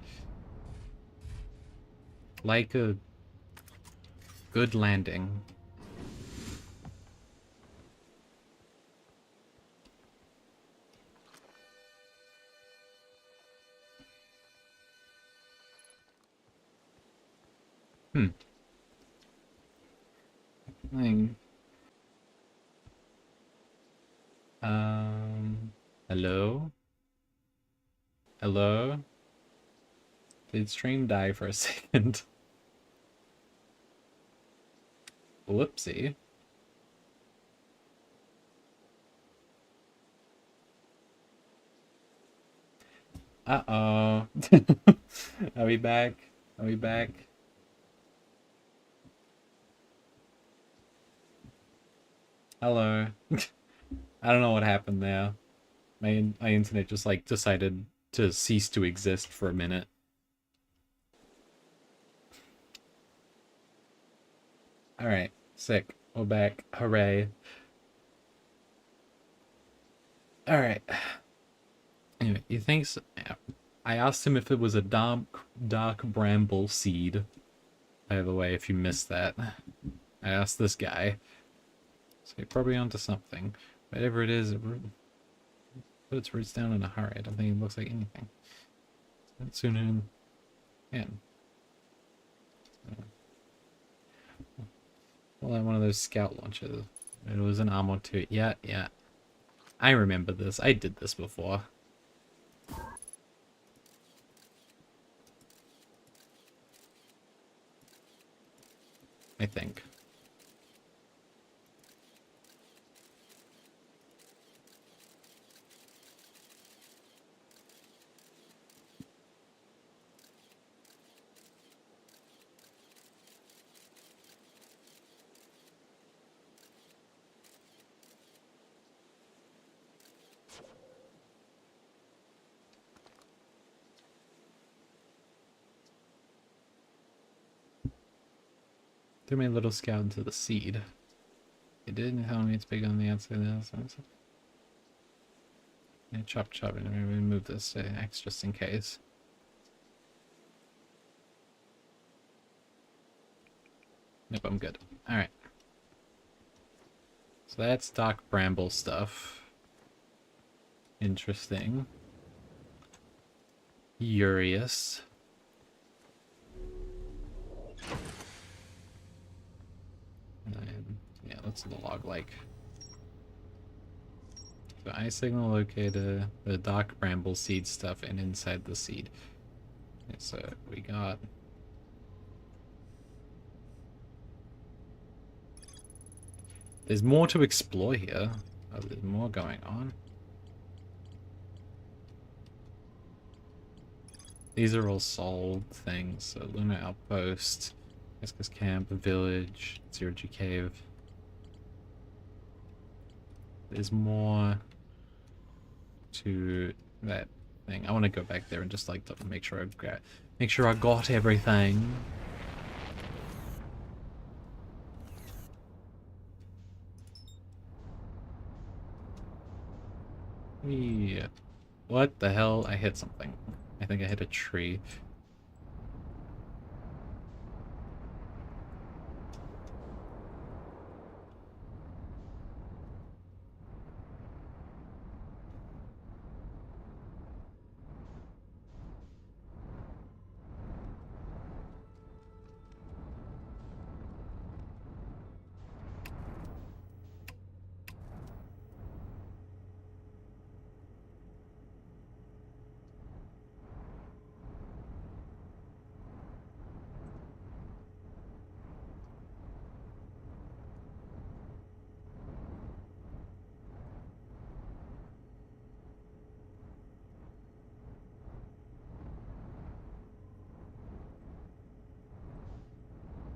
Like a good landing. Thing. Hello? Hello? Did stream die for a second? Whoopsie. Uh-oh. Are we back? Are we back? Hello. I don't know what happened there. My internet just like decided to cease to exist for a minute. Alright, sick. We're back. Hooray. Alright. Anyway, he thinks... I asked him if it was a dark bramble seed. By the way, if you missed that. I asked this guy. So you're probably onto something. Whatever it is, put its roots down in a hurry. I don't think it looks like anything. Soon in. Well, one of those scout launchers. It was an armor too. Yeah. I remember this. I did this before. I think. Threw my little scout into the seed. It didn't tell me it's big on the outside of the outside. Yeah, chop, and I'm gonna move this X just in case. Nope, I'm good. Alright. So that's dark bramble stuff. Interesting. Curious. Yeah, let's log like. So I signal located the dark bramble seed stuff and inside the seed. Okay, so we got. There's more to explore here. Oh, there's more going on. These are all sold things. So Lunar Outpost, Esca's Camp, Village, Zero G Cave. There's more to that thing. I want to go back there and just like make sure I got everything. Yeah. What the hell? I hit something. I think I hit a tree.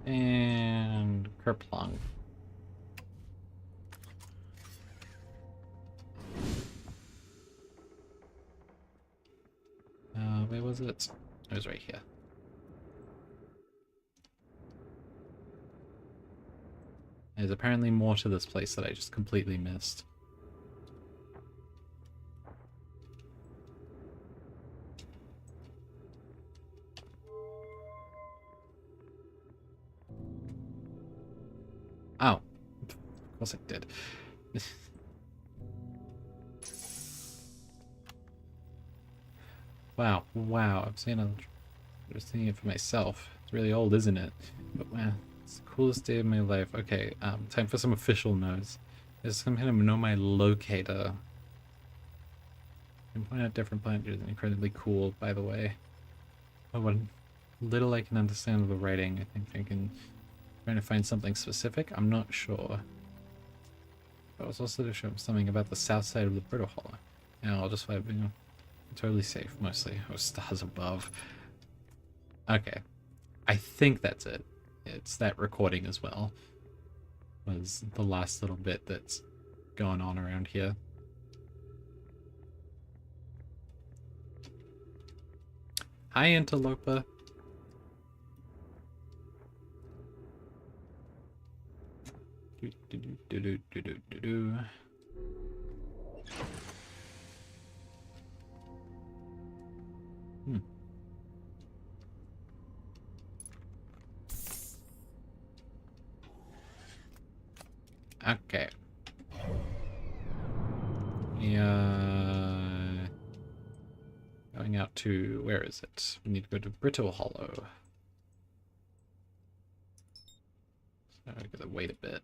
And Kerplunk. Where was it? It was right here. There's apparently more to this place that I just completely missed. Oh. Of course I did. Wow. I'm just thinking it for myself. It's really old, isn't it? But wow, it's the coolest day of my life. Okay, time for some official notes. There's some kind of nomai locator. You can point out different planets. Incredibly cool, by the way. But what little I can understand of the writing, I think I can trying to find something specific. I'm not sure. But I was also to show something about the south side of the Brittle Hollow. And I'll just find, totally safe, mostly. Oh, stars above. Okay. I think that's it. It's that recording as well. Was the last little bit that's going on around here. Hi, Interloper. Hmm. Okay. Yeah. Going out to, where is it? We need to go to Brittle Hollow. So I gotta wait a bit.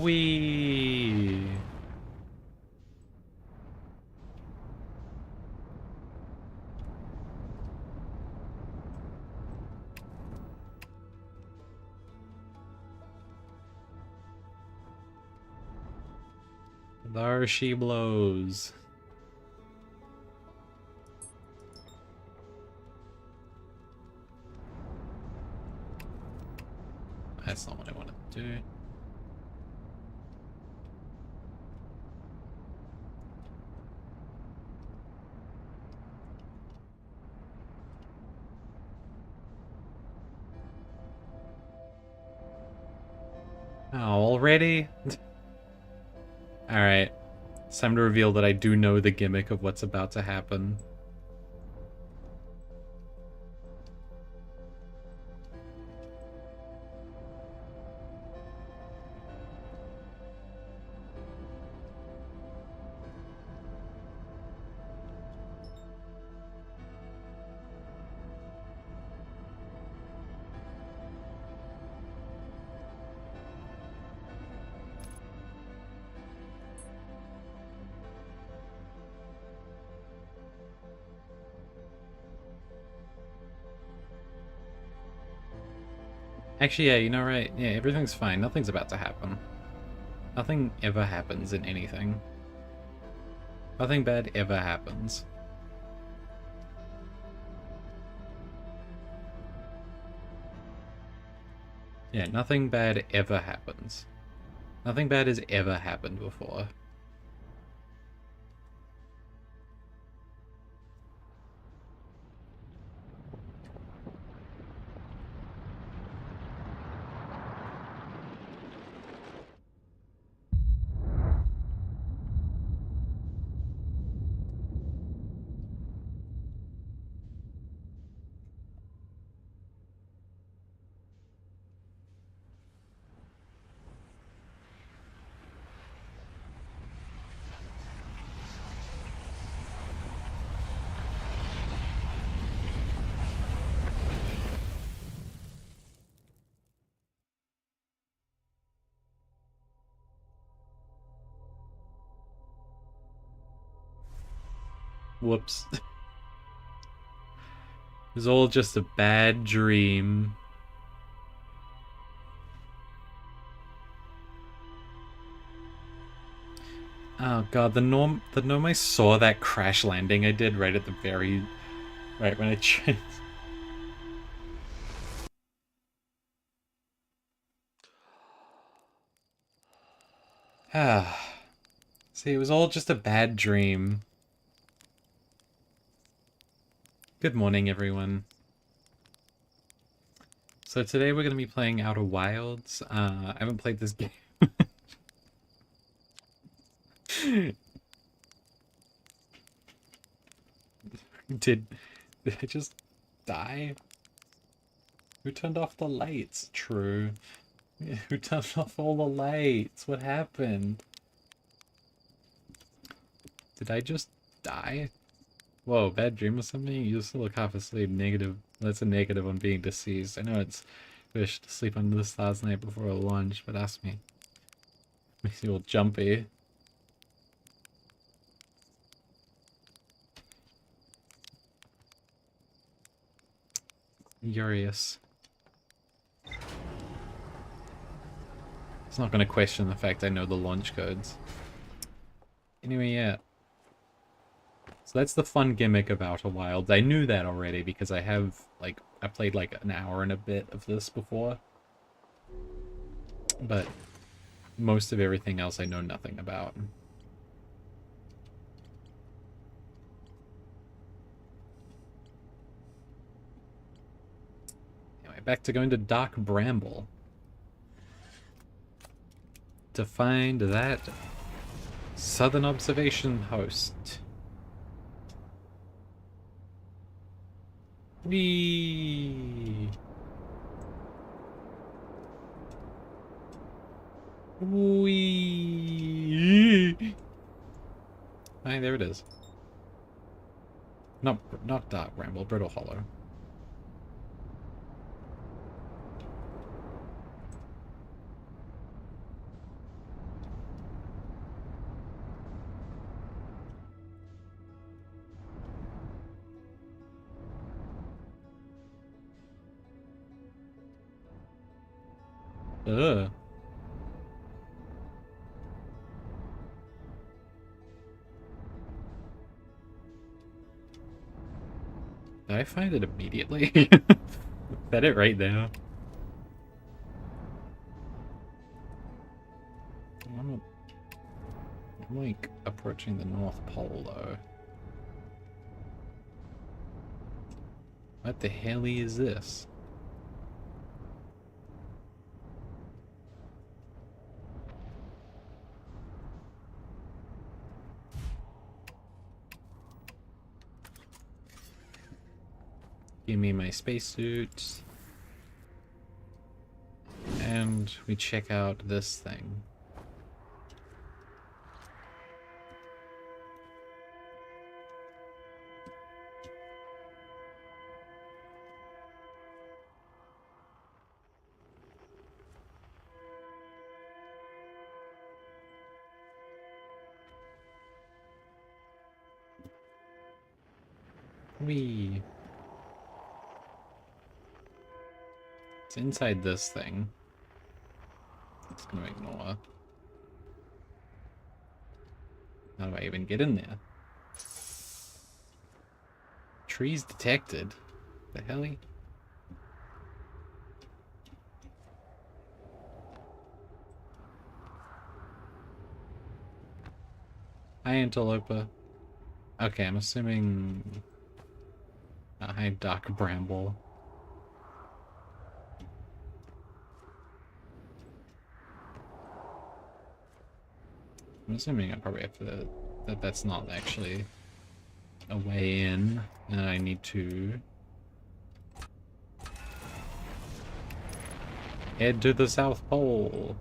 Wee. There she blows. That's not what I wanted to do. Oh, already? Alright. It's time to reveal that I do know the gimmick of what's about to happen. Actually, yeah, you know, right? Yeah, everything's fine. Nothing's about to happen. Nothing ever happens in anything. Nothing bad ever happens. Yeah, nothing bad ever happens. Nothing bad has ever happened before. Whoops. It was all just a bad dream. Oh god, the norm I saw that crash landing I did right at the right when I changed. Ah. See, it was all just a bad dream. Good morning, everyone. So today we're going to be playing Outer Wilds. I haven't played this game. Did I just die? Who turned off the lights? True. Who turned off all the lights? What happened? Did I just die? Whoa, bad dream or something? You just look half asleep. Negative. That's a negative on being deceased. I know it's fish to sleep under the stars the night before a launch, but ask me. Makes you all jumpy. Curious. It's not going to question the fact I know the launch codes. Anyway, yeah. So that's the fun gimmick of Outer Wilds. I knew that already because I have, like, I played like an hour and a bit of this before. But most of everything else I know nothing about. back to going to Dark Bramble. To find that Southern Observation Post. Whee! Whee! Hey, there it is. Not Dark Bramble, Brittle Hollow. Ugh. Did I find it immediately? Is that it right there? I'm like approaching the North Pole though. What the hell is this? Give me my spacesuit. And we check out this thing. Whee! It's inside this thing. It's gonna ignore. How do I even get in there? Trees detected. The helly? Hi, Antilopa. Okay, I'm assuming... hi, Dark Bramble. I'm assuming I probably have to... that's not actually a way in, and I need to... head to the South Pole.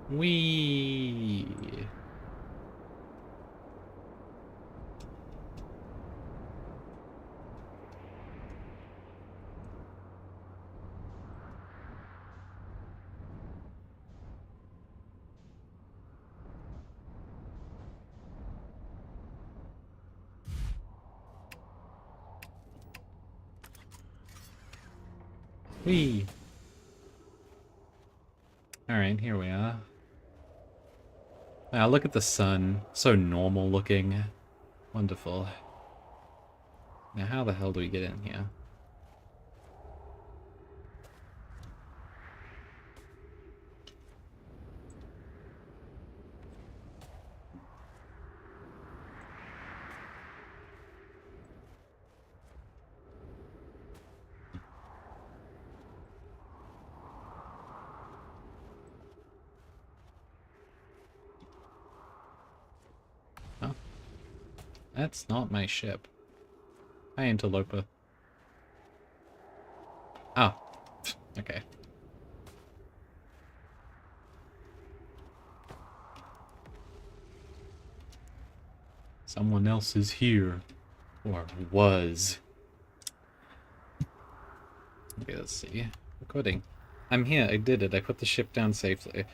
Whee! Whee! Alright, here we are. Wow, look at the sun. So normal looking. Wonderful. Now how the hell do we get in here? Oh. That's not my ship. Hi, Interloper. Oh. Okay. Someone else is here. Or was. Okay, let's see. Recording. I'm here. I did it. I put the ship down safely.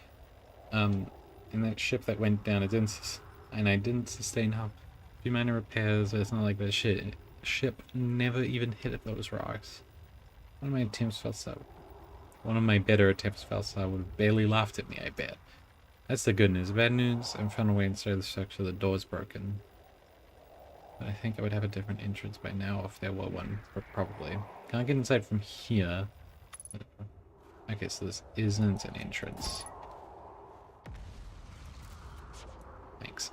In that ship that went down, I didn't sustain a few minor repairs. It's not like the ship never even hit those rocks. One of my better attempts fell so would have barely laughed at me, I bet. That's the good news. Bad news, I found a way inside the structure. The door's broken. But I think I would have a different entrance by now if there were one, probably. Can't get inside from here. Okay, so this isn't an entrance. Thanks.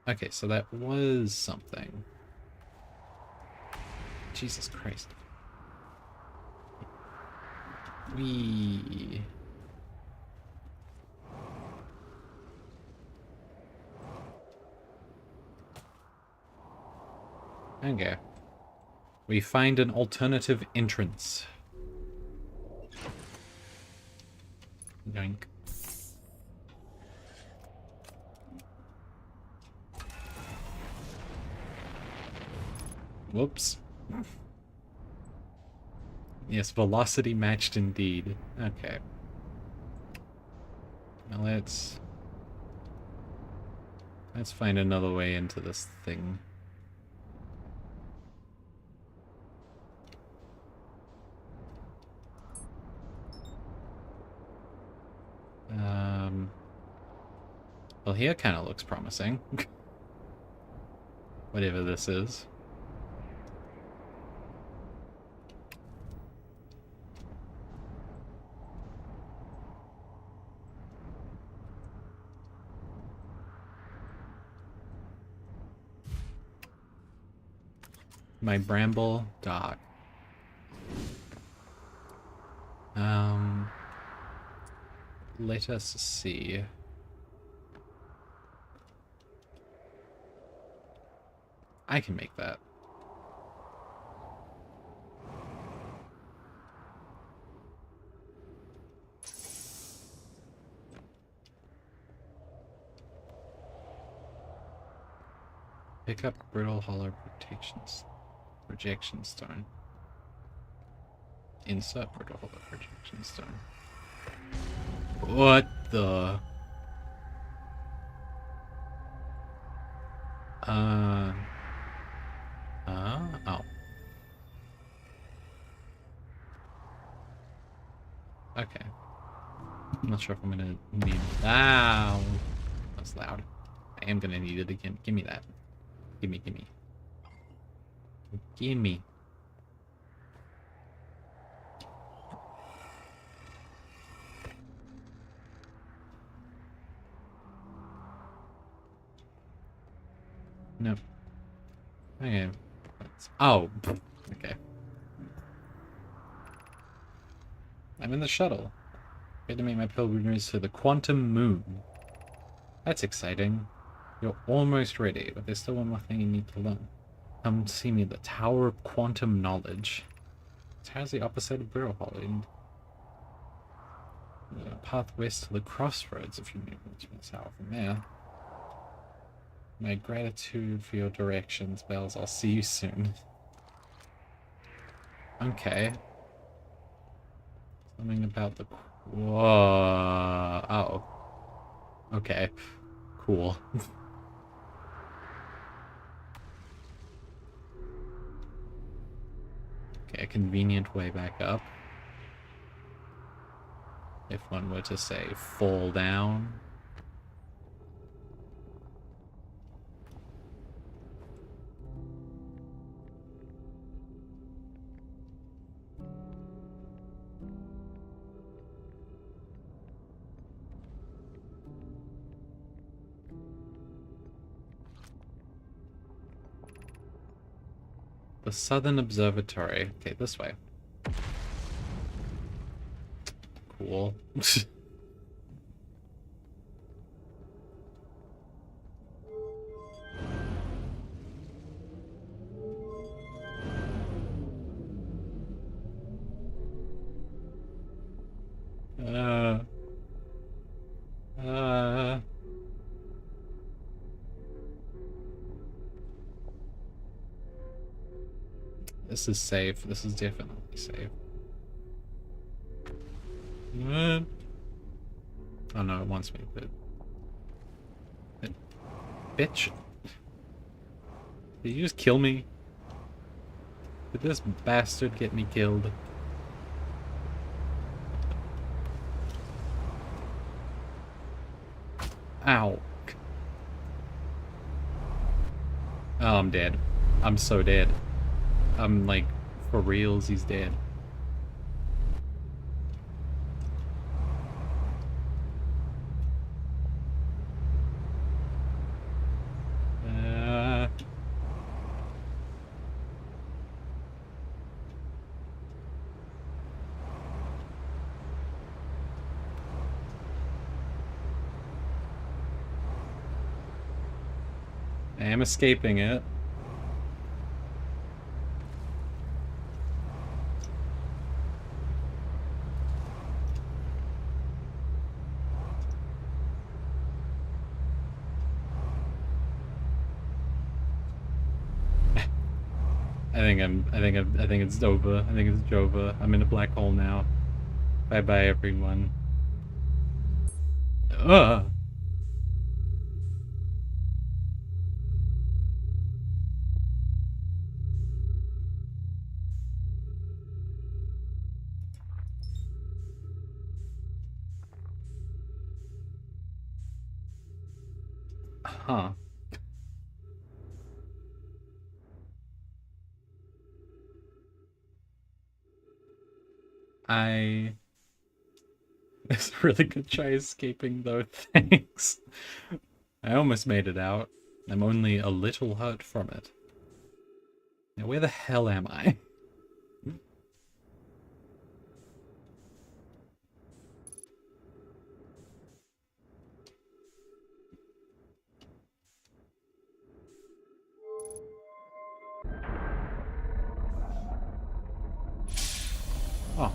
Okay, so that was something. Jesus Christ. Wee. Okay. We find an alternative entrance. Yoink. Whoops. Yes, velocity matched indeed. Okay. Now let's find another way into this thing. Well, here kind of looks promising. Whatever this is. My bramble dog. Let us see. I can make that. Pick up brittle hollow projection stone. Insert brittle hollow projection stone. What the? Oh. Okay. I'm not sure if I'm gonna need. Ow! That's loud. I am gonna need it again. Give me that. Gimme. Gimme. Nope. Okay. Oh. Okay. I'm in the shuttle. Ready to make my pilgrimage to the quantum moon. That's exciting. You're almost ready, but there's still one more thing you need to learn. Come see me, the Tower of Quantum Knowledge. How's the opposite of Brittle Hollow? Path west to the crossroads if you move south from there. My gratitude for your directions, Bells. I'll see you soon. Okay. Something about the... Whoa. Oh. Okay. Cool. Okay, a convenient way back up. If one were to say, fall down. The Southern Observatory. Okay, this way. Cool. This is safe. This is definitely safe. Oh no, it wants me to... Bitch. Did you just kill me? Did this bastard get me killed? Ow. Oh, I'm dead. I'm so dead. I'm like, for reals, he's dead. I am escaping it. I think it's over. I think it's over. I'm in a black hole now. Bye bye, everyone. Ugh. Huh. I. It's a really good try escaping though. Thanks. I almost made it out. I'm only a little hurt from it. Now, where the hell am I? Oh.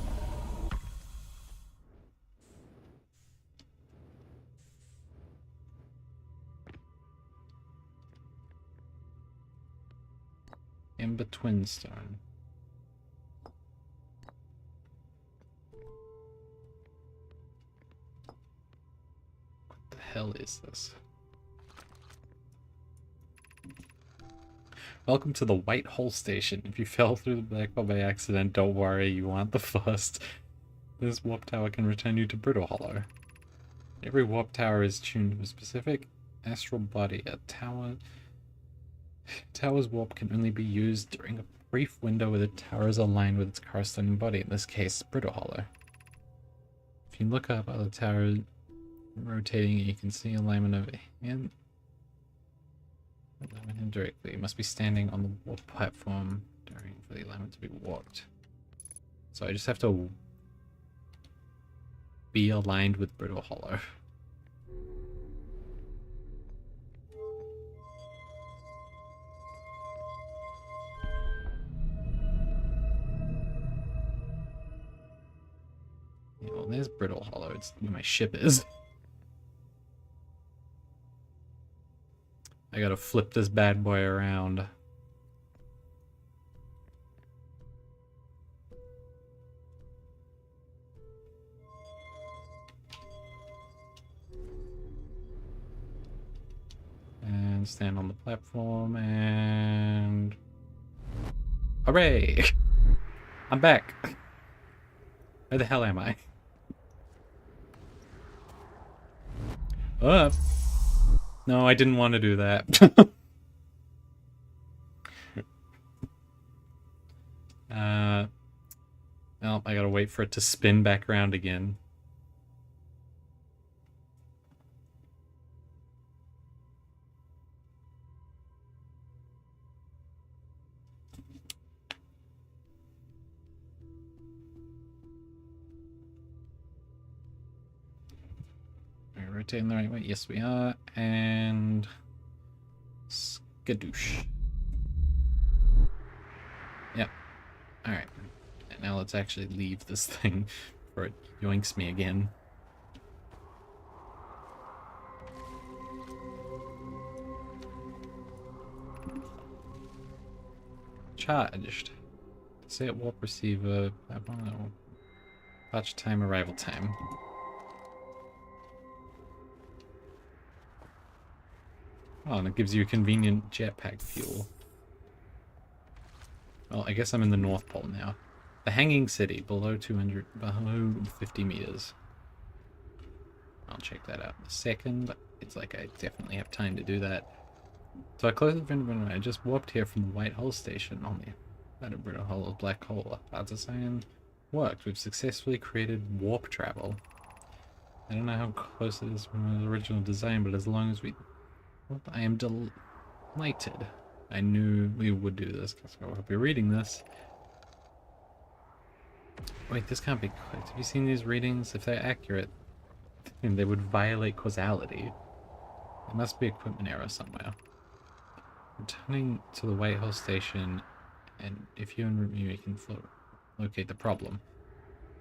Ember Twinstone. What the hell is this? Welcome to the White Hole Station. If you fell through the black hole by accident, don't worry, you aren't the first. This warp tower can return you to Brittle Hollow. Every warp tower is tuned to a specific astral body. A tower's warp can only be used during a brief window where the tower is aligned with its corresponding body, in this case, Brittle Hollow. If you look up other towers rotating, you can see alignment over here. Alignment indirectly. You must be standing on the warp platform during for the alignment to be warped. So I just have to be aligned with Brittle Hollow. Yeah, well, there's Brittle Hollow. It's where my ship is. I gotta flip this bad boy around. And stand on the platform and... Hooray! I'm back! Where the hell am I? Up! No, I didn't want to do that. Well, I gotta wait for it to spin back around again. Are we rotating the right way? Yes, we are. And... skadoosh. Yep. Alright. Now let's actually leave this thing before it yoinks me again. Charged. Set warp receiver. Touch time, arrival time. Oh, and it gives you a convenient jetpack fuel. Well, I guess I'm in the North Pole now. The Hanging City, below 50 meters. I'll check that out in a second. It's like I definitely have time to do that. So I closed the window. I just warped here from the White Hole Station on the Brittle Hollow black hole. Our design worked. We've successfully created warp travel. I don't know how close it is from the original design, but as long as we... I am delighted. I knew we would do this, because I hope you're reading this. Wait, this can't be correct. Have you seen these readings? If they're accurate, then they would violate causality. There must be equipment error somewhere. Returning to the White Hole Station, and if you and me can locate the problem.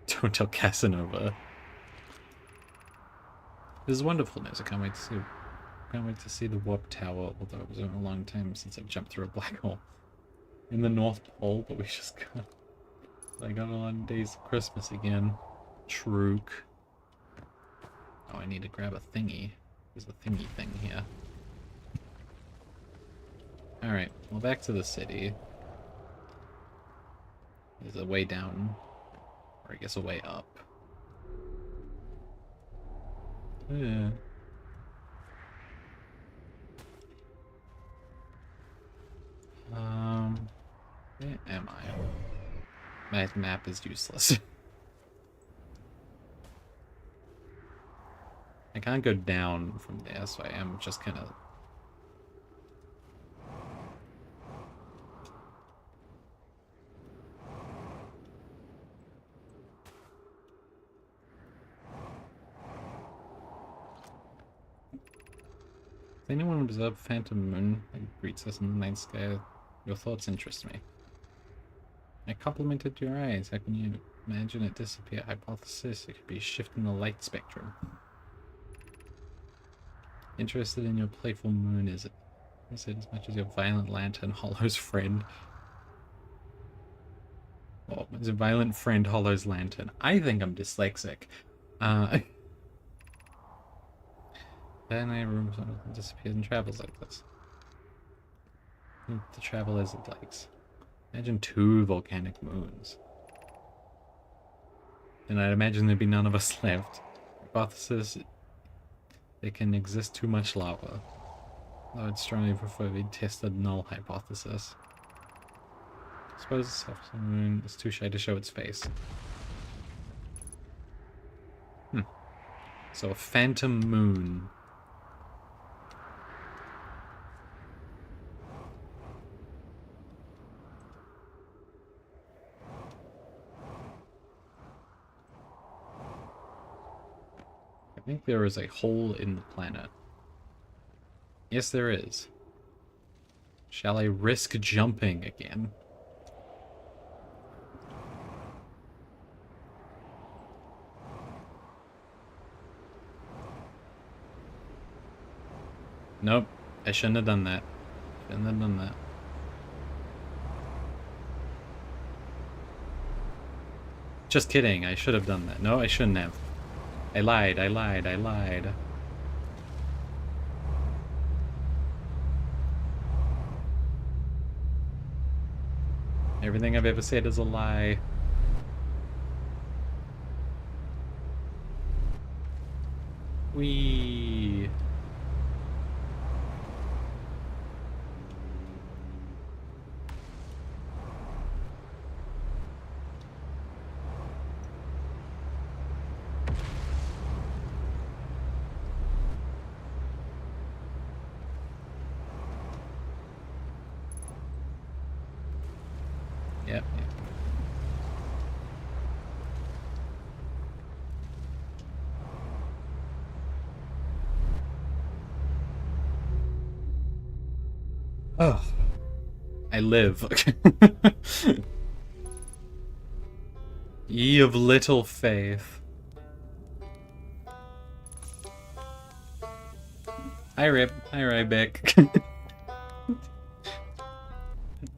Don't tell Casanova. This is wonderful news. I can't wait to see the warp tower, although it was a long time since I've jumped through a black hole. In the North Pole, but we just got... I got a lot of days of Christmas again. Trook. Oh, I need to grab a thingy. There's a thingy thing here. Alright, well back to the city. There's a way down. Or I guess a way up. Yeah. Where am I? My map is useless. I can't go down from there, so I am just kind of... Has anyone observed Phantom Moon that greets us in the night sky? Your thoughts interest me. I complimented your eyes. How can you imagine it disappear? Hypothesis, it could be shifting the light spectrum. Interested in your playful moon, is it? Is it as much as your violent lantern, Hollow's friend? Oh, is a violent friend Hollow's lantern? I think I'm dyslexic. Then I room disappears and travels like this. The travel as it likes. Imagine 2 volcanic moons. And I'd imagine there'd be none of us left. Hypothesis, there can exist too much lava. I would strongly prefer we test the null hypothesis. I suppose the moon is too shy to show its face. So a phantom moon. I think there is a hole in the planet. Yes, there is. Shall I risk jumping again? Nope. I shouldn't have done that. Shouldn't have done that. Just kidding. I should have done that. No, I shouldn't have. I lied. I lied. I lied. Everything I've ever said is a lie. Whee! Yep. Oh. I live. Ye of little faith. Hi, Rip. Hi, Ryback.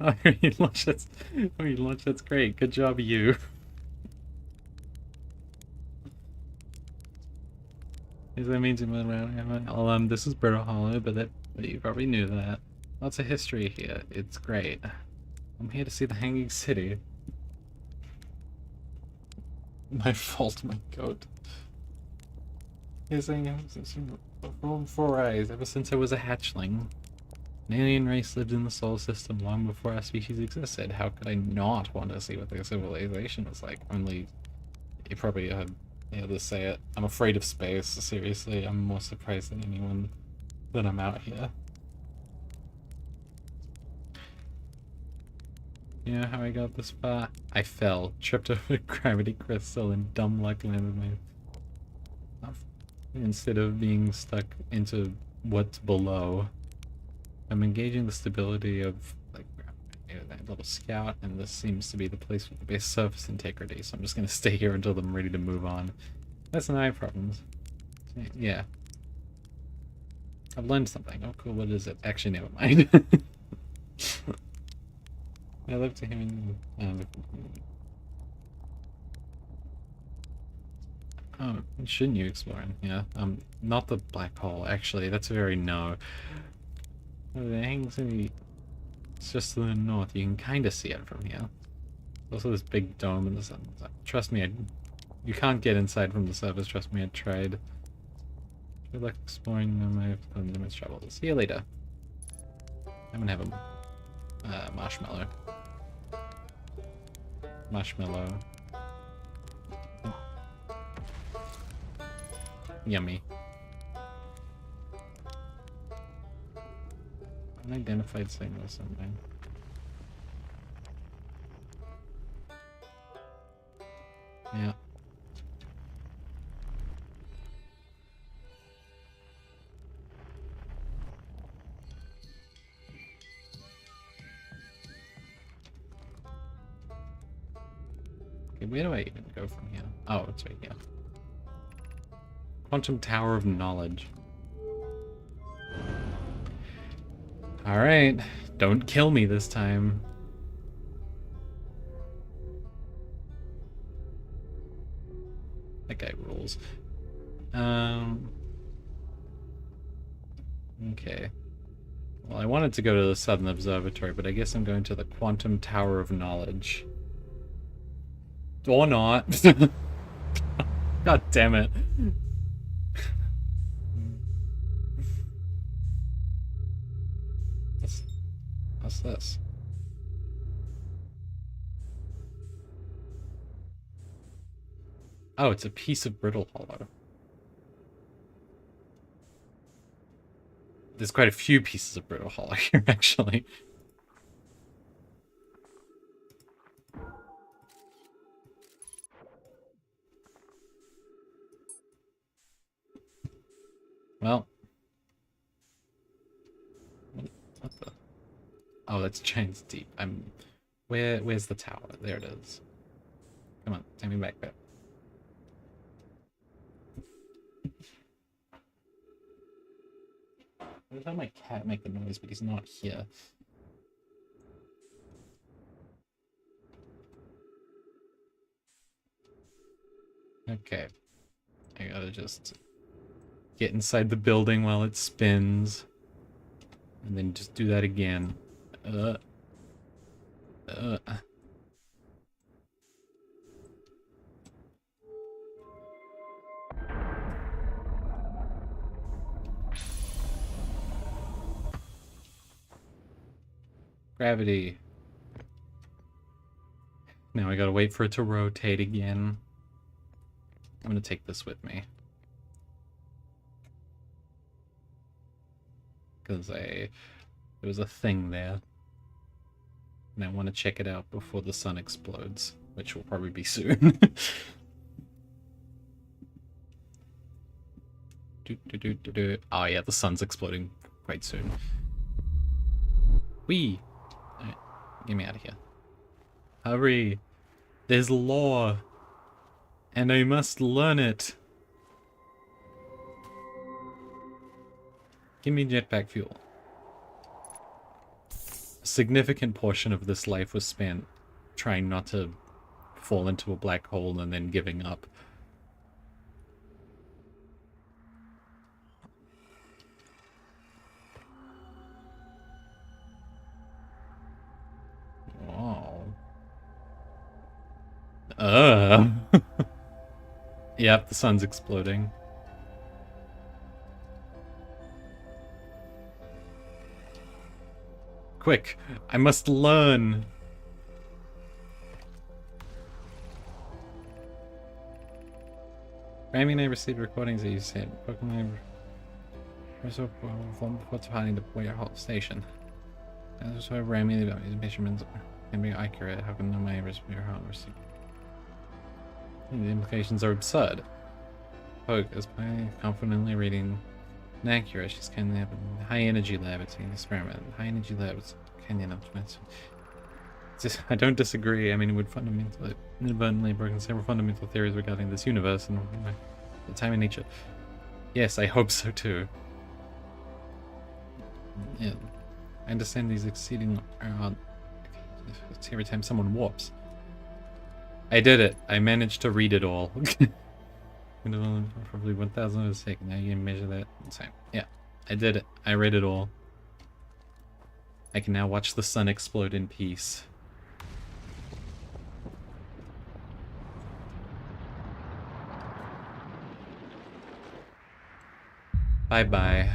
Oh, you launched that's, oh, you launched that's great. Good job, you. Is that means well, this is Brittle Hollow, but you probably knew that. Lots of history here. It's great. I'm here to see the Hanging City. My fault, my goat. He's saying from 4 eyes ever since I was a hatchling. An alien race lived in the solar system long before our species existed. How could I not want to see what their civilization was like? Only you probably heard the others say it. I'm afraid of space. Seriously, I'm more surprised than anyone that I'm out here. You know how I got this far? I fell, tripped over a gravity crystal, and dumb luck landed me. Instead of being stuck into what's below. I'm engaging the stability of like that little scout, and this seems to be the place with the best surface integrity, so I'm just gonna stay here until I'm ready to move on. That's not my problems. Yeah. I've learned something. Oh cool, what is it? Actually, never mind. I love to hear oh, shouldn't you explore in here? Not the black hole, actually. That's very no. Oh, the hangs in the... It's just to the north. You can kind of see it from here. Also this big dome in the sun. Trust me, you can't get inside from the surface. Trust me, I tried. Good luck exploring my limits travel. See you later. I'm gonna have a marshmallow. Marshmallow. Yummy. Unidentified signal something. Yeah. Okay, where do I even go from here? Oh, it's right here. Quantum Tower of Knowledge. Alright, don't kill me this time. That guy rules. Okay. Well, I wanted to go to the Southern Observatory, but I guess I'm going to the Quantum Tower of Knowledge. Or not. God damn it. What's this? Oh, it's a piece of brittle hollow. There's quite a few pieces of brittle hollow here, actually. Well. What the? Oh, that's Giant's Deep. Where's the tower? There it is. Come on, take me back there. Every time my cat make the noise, but he's not here. Okay. I gotta just get inside the building while it spins. And then just do that again. Gravity. Now I gotta wait for it to rotate again. I'm gonna take this with me. Because there was a thing there. And I want to check it out before the sun explodes, which will probably be soon. Oh yeah, the sun's exploding quite soon. Whee! Alright, get me out of here. Hurry! There's lore! And I must learn it! Give me jetpack fuel. A significant portion of this life was spent trying not to fall into a black hole and then giving up. Wow. Yep, the sun's exploding. Quick, I must learn. Grammy and I received recordings that you said. Pokemon before departing the warehouse station. And that's why Rami about his measurements can be accurate. How can no my warehouse receive? The implications are absurd. Poke is confidently reading Accurate. She's kindly having high energy lab. It's an experiment. High energy lab. It's canyon optimized. I don't disagree. I mean, it would fundamentally, inadvertently broken several fundamental theories regarding this universe and the time and nature. Yes, I hope so too. Yeah, I understand these exceeding every time someone warps. I did it. I managed to read it all. Probably 1,000 a second. Now you can measure that. Same. Yeah, I did it. I read it all. I can now watch the sun explode in peace. Bye-bye.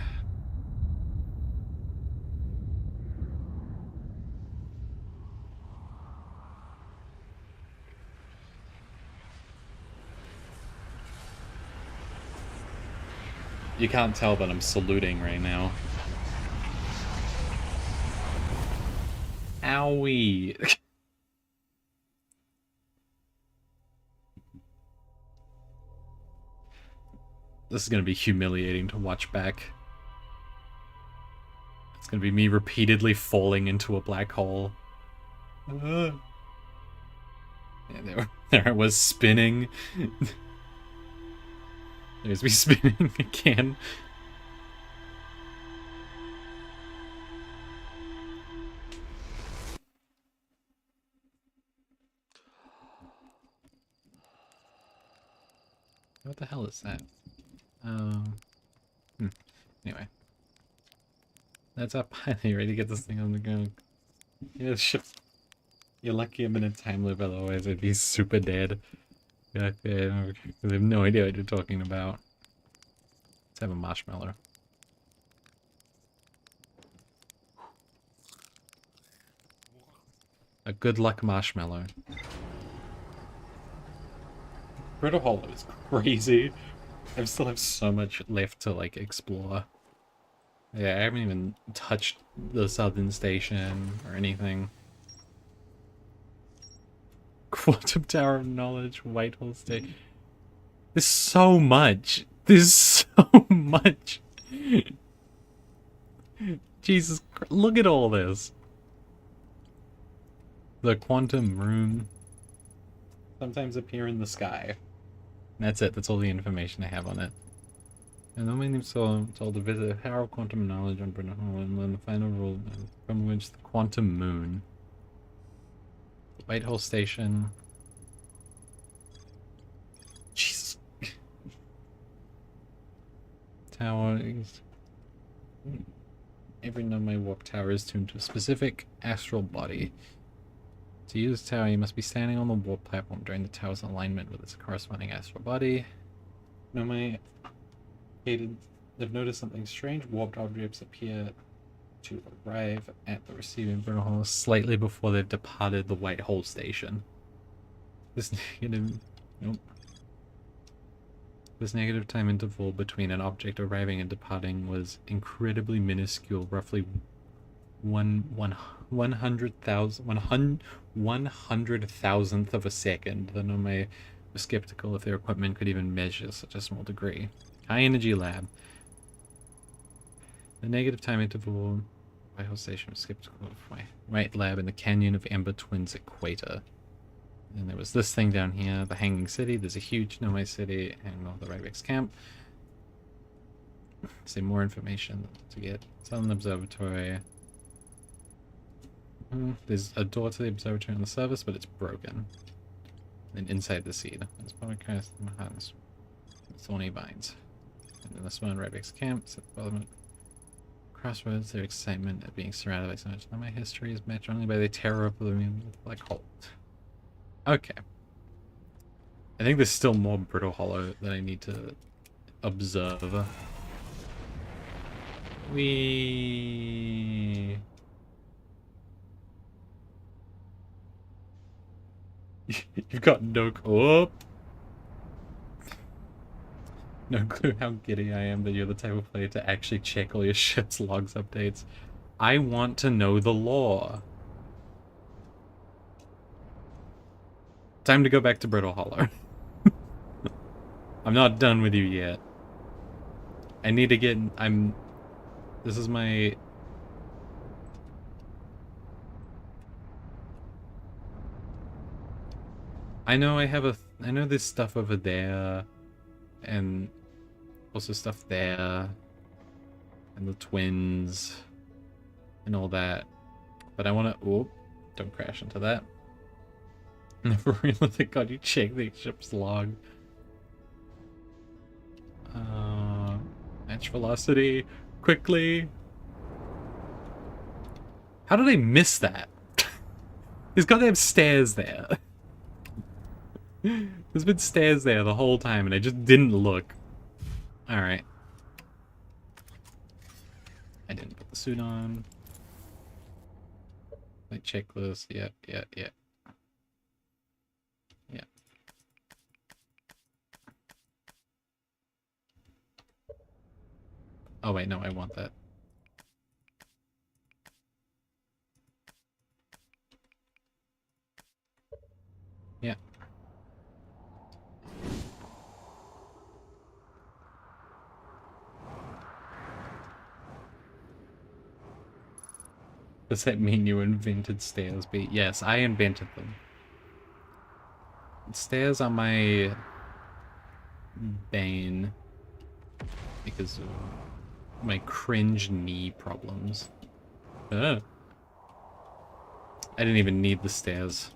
You can't tell, but I'm saluting right now. Owie. This is gonna be humiliating to watch back. It's gonna be me repeatedly falling into a black hole. Yeah, there I was spinning. There's me spinning again. What the hell is that? Anyway. That's up. You ready to get this thing on the go? Yeah, sure. You're lucky I'm in a time loop, otherwise I'd be super dead. Yeah, I have no idea what you're talking about. Let's have a marshmallow. A good luck marshmallow. Brittle Hollow is crazy. I still have so much left to like explore. Yeah, I haven't even touched the southern station or anything. Quantum Tower of Knowledge, Whitehall State. There's so much. There's so much. Jesus Christ, look at all this. The quantum room sometimes appear in the sky. That's it. That's all the information I have on it. And then my name's told to visit the power of quantum knowledge on Brittle Hollow and learn the final rule from which the quantum moon. Whitehall Station. Jesus. Tower is... Every number warp tower is tuned to a specific astral body. To use the tower, you must be standing on the warp platform during the tower's alignment with its corresponding astral body. No, they've noticed something strange. Warped objects appear to arrive at the receiving Brittle Hollow slightly before they've departed the Whitehall Station. This negative... Nope. This negative time interval between an object arriving and departing was incredibly minuscule, roughly 100,000th of a second. The Nome was skeptical if their equipment could even measure such a small degree. High energy lab. The negative time interval Whitehall Station was skeptical of my right lab in the Canyon of Ember Twins equator. And there was this thing down here, the Hanging City. There's a huge Nomai City and the Rybex camp. Say more information to get. Southern Observatory. There's a door to the observatory on the surface, but it's broken. And inside the seed. There's podcast and hands. Thorny vines. And then this one, Rybex camp. Crossroads, their excitement at being surrounded by so much Nomai history is matched only by the terror of the black hole. Okay. I think there's still more Brittle Hollow that I need to observe. You've got no clue. No clue how giddy I am that you're the type of player to actually check all your ship's logs updates. I want to know the lore. Time to go back to Brittle Hollow. I'm not done with you yet. I need to get... This is my... I know I have a... I know there's stuff over there. And also stuff there. And the twins. And all that. But I want to... Oh, don't crash into that. Never realized, God, you check the ship's log. Match velocity. Quickly. How did I miss that? There's goddamn stairs there. There's been stairs there the whole time and I just didn't look. Alright. I didn't put the suit on. Like checklist. Yep. Yeah. Oh wait, no, I want that. Yeah. Does that mean you invented stairs, B? Yes, I invented them. Stairs are my bane because of my cringe knee problems. I didn't even need the stairs.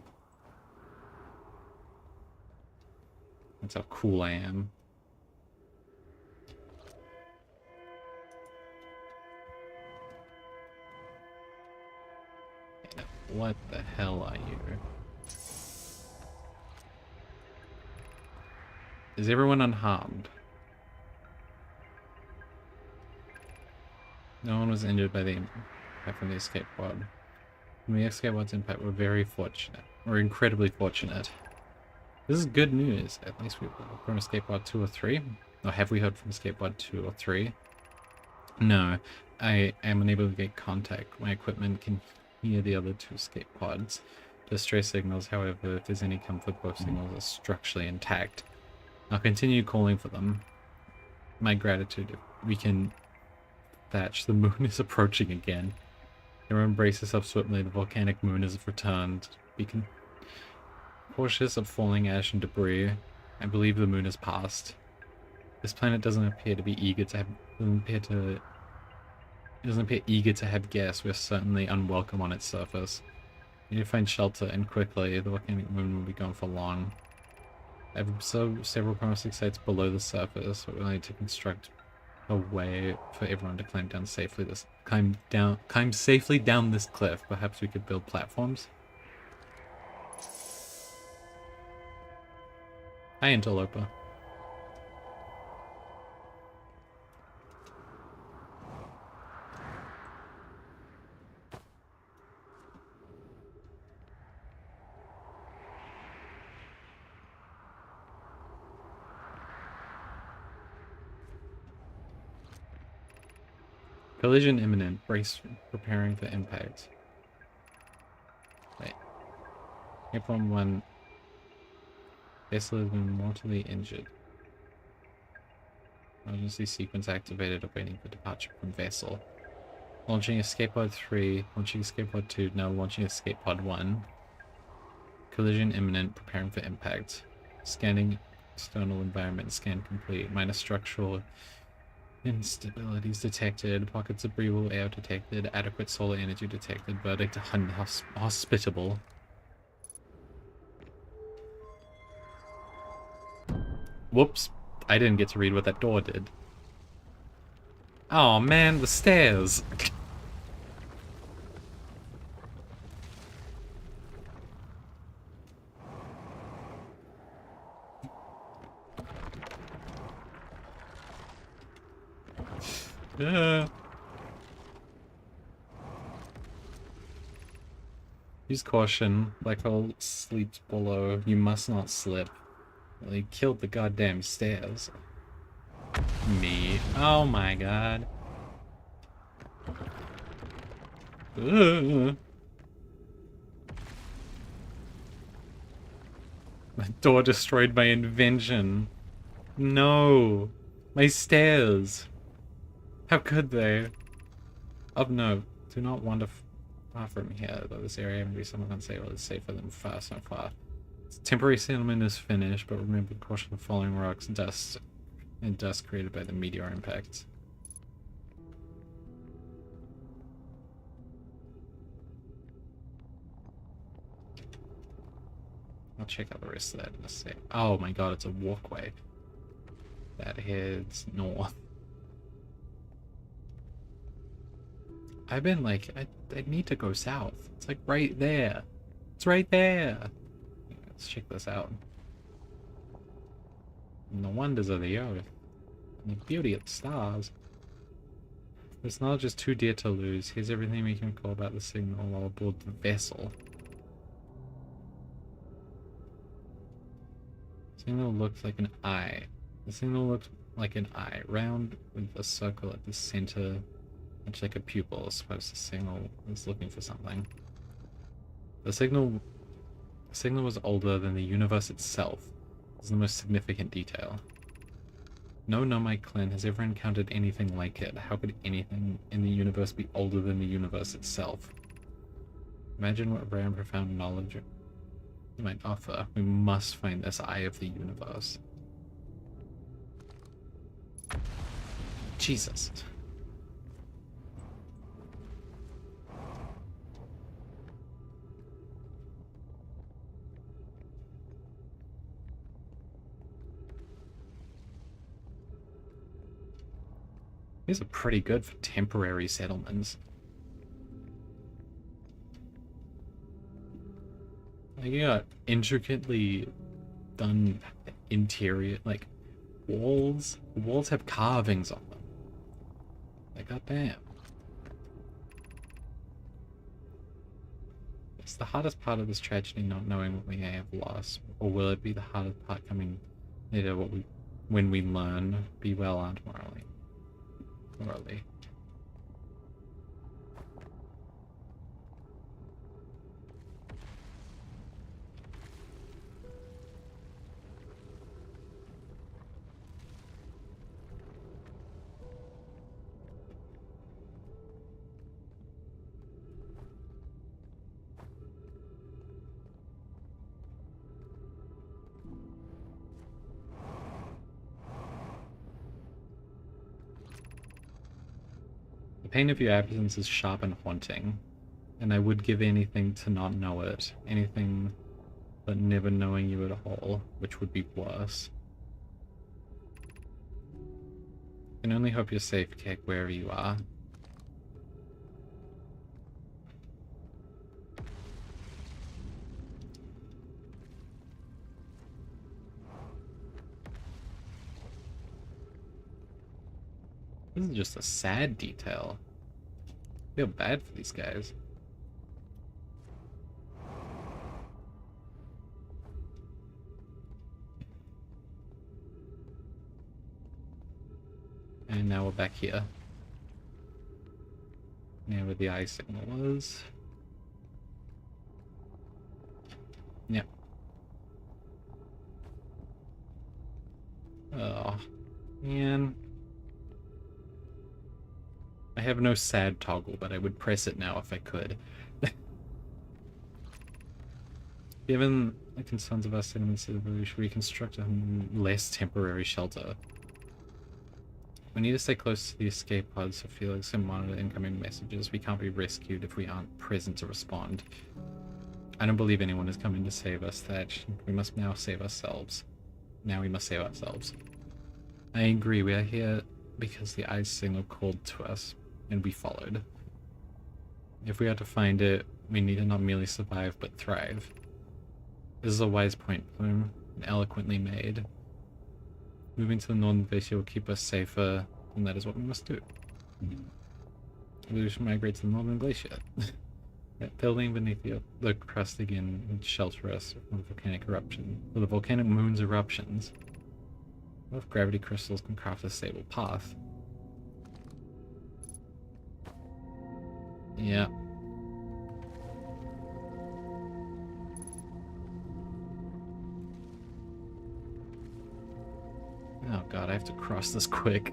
That's how cool I am. What the hell are you? Is everyone unharmed? No one was injured by the impact from the escape pod. From the escape pod's impact, we're very fortunate. We're incredibly fortunate. This is good news. At least we've heard from escape pod 2 or 3. Or have we heard from escape pod 2 or 3? No. I am unable to get contact. My equipment can hear the other 2 escape pods. Distress signals, however, if there's any comfort, both signals are structurally intact. I'll continue calling for them. My gratitude if we can thatch. The moon is approaching again. Everyone brace yourself swiftly. The volcanic moon has returned. Be cautious of falling ash and debris. I believe the moon has passed. This planet doesn't appear to be eager to have... It doesn't appear eager to have guests. We're certainly unwelcome on its surface. We need to find shelter, and quickly. The volcanic moon will be gone for long. I've observed several promising sites below the surface, but we'll need to construct a way for everyone to climb down safely. Climb safely down this cliff. Perhaps we could build platforms. Hi, Interloper. Collision imminent. Brace preparing for impact. Wait. April 1. Vessel has been mortally injured. Emergency sequence activated, awaiting for departure from vessel. Launching escape pod 3. Launching escape pod 2. Now launching escape pod 1. Collision imminent. Preparing for impact. Scanning external environment. Scan complete. Minor structural instabilities detected. Pockets of breathable air detected. Adequate solar energy detected. Verdict unhospitable. Whoops. I didn't get to read what that door did. Oh man, the stairs. Use caution. Black hole sleeps below. You must not slip. Well, he killed the goddamn stairs. Me. Oh my god. Ugh. The door destroyed my invention. No. My stairs. How could they? Of note, do not wander far from here, though this area may be somewhat unsafe, it's safer than far so far. Temporary settlement is finished, but remember caution of falling rocks, dust, and dust created by the meteor impacts. I'll check out the rest of that in a sec. Oh my god, it's a walkway that heads north. I've been like, I need to go south. It's like right there. It's right there. Let's check this out. And the wonders of the earth. And the beauty of the stars. This knowledge is too dear to lose. Here's everything we can call about the signal while aboard the vessel. Signal looks like an eye. The signal looks like an eye, round with a circle at the center, much like a pupil. I suppose the signal is looking for something. The signal was older than the universe itself. This is the most significant detail. No Nomad clan has ever encountered anything like it. How could anything in the universe be older than the universe itself? Imagine what rare and profound knowledge it might offer. We must find this eye of the universe. Jesus. These are pretty good for temporary settlements. Like, you got intricately done interior, like walls. Walls have carvings on them. Like, goddamn. It's the hardest part of this tragedy, not knowing what we may have lost, or will it be the hardest part coming later? When we learn, be well armed morally. The pain of your absence is sharp and haunting, and I would give anything to not know it. Anything but never knowing you at all, which would be worse. I can only hope you're safe, Keck, wherever you are. This is just a sad detail. I feel bad for these guys. And now we're back here. Now where the eye signal was. Yep. Oh, man. I have no sad toggle, but I would press it now if I could. Given the concerns of our settlements, we should reconstruct a less temporary shelter. We need to stay close to the escape pods so Felix can monitor incoming messages. We can't be rescued if we aren't present to respond. I don't believe anyone is coming to save us, Thatch. We must now save ourselves. Now we must save ourselves. I agree, we are here because the ice signal called to us, and we followed. If we are to find it, we need to not merely survive, but thrive. This is a wise point, Plume, and eloquently made. Moving to the northern glacier will keep us safer, and that is what we must do. We should migrate to the northern glacier. That building beneath the crust again would shelter us from volcanic eruption. For the volcanic moon's eruptions, what if gravity crystals can craft a stable path? Yeah. Oh god, I have to cross this quick.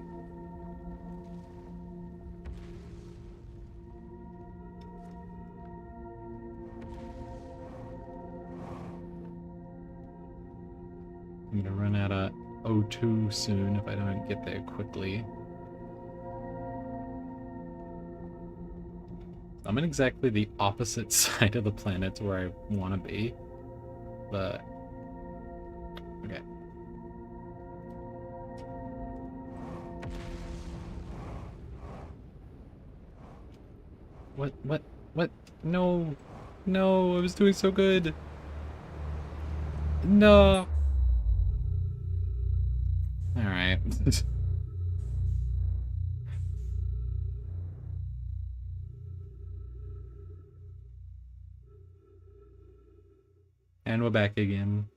I'm gonna run out of O2 soon if I don't get there quickly. I'm in exactly the opposite side of the planet to where I want to be, but okay. What? No, no, I was doing so good. No. All right. And we're back again.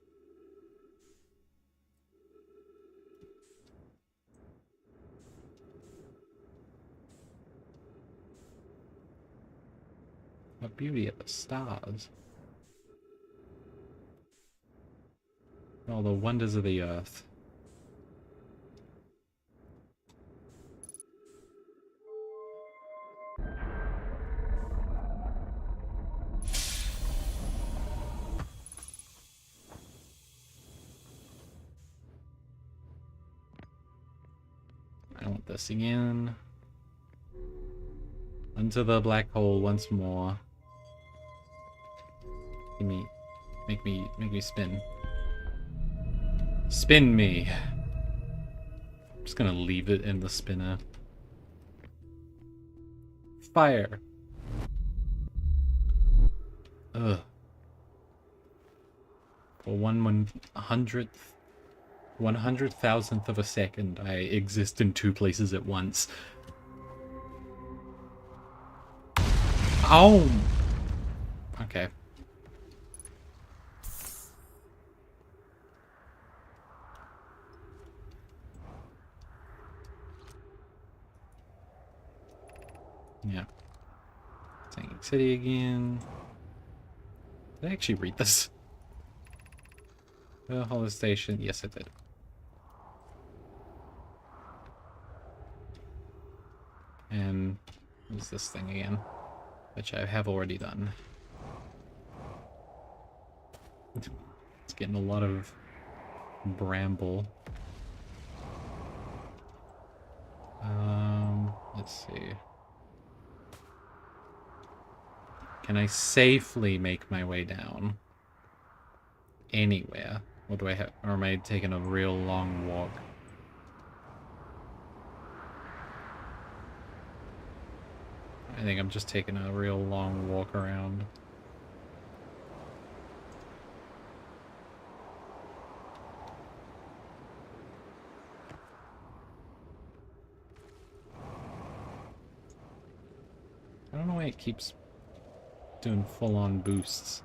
What beauty of the stars. All the wonders of the earth. I want this again. Into the black hole once more. Give me, make me spin. Spin me. I'm just gonna leave it in the spinner. Fire. Ugh. For 1/100,000th of a second, I exist in two places at once. Oh! Okay. Yeah. Singing City again. Did I actually read this? Hollow Station. Yes, I did. And what's this thing again? Which I have already done. It's getting a lot of bramble. Let's see. Can I safely make my way down? Anywhere? Or do I have, or am I taking a real long walk? I think I'm just taking a real long walk around. I don't know why it keeps doing full-on boosts.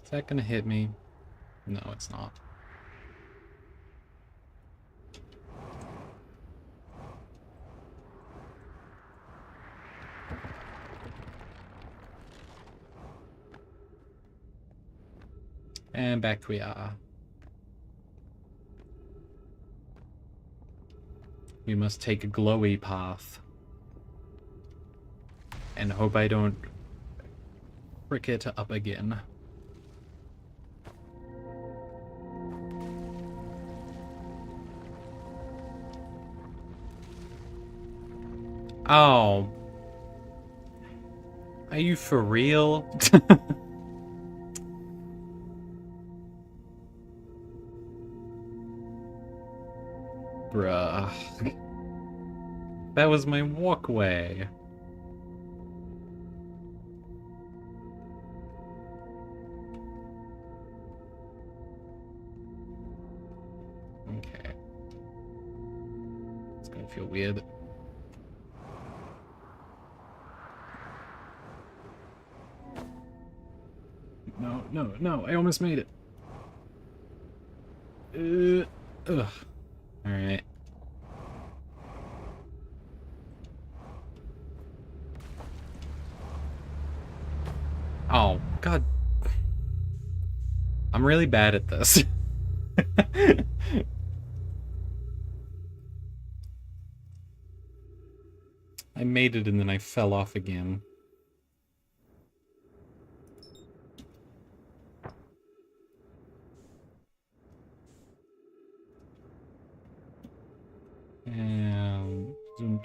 Is that gonna hit me? No, it's not. And back we are. We must take a glowy path. And hope I don't frick it up again. Oh. Are you for real? Bruh. That was my walkway. Okay. It's gonna feel weird. No, no, no, I almost made it. Ugh. Alright. Oh, God. I'm really bad at this. I made it and then I fell off again.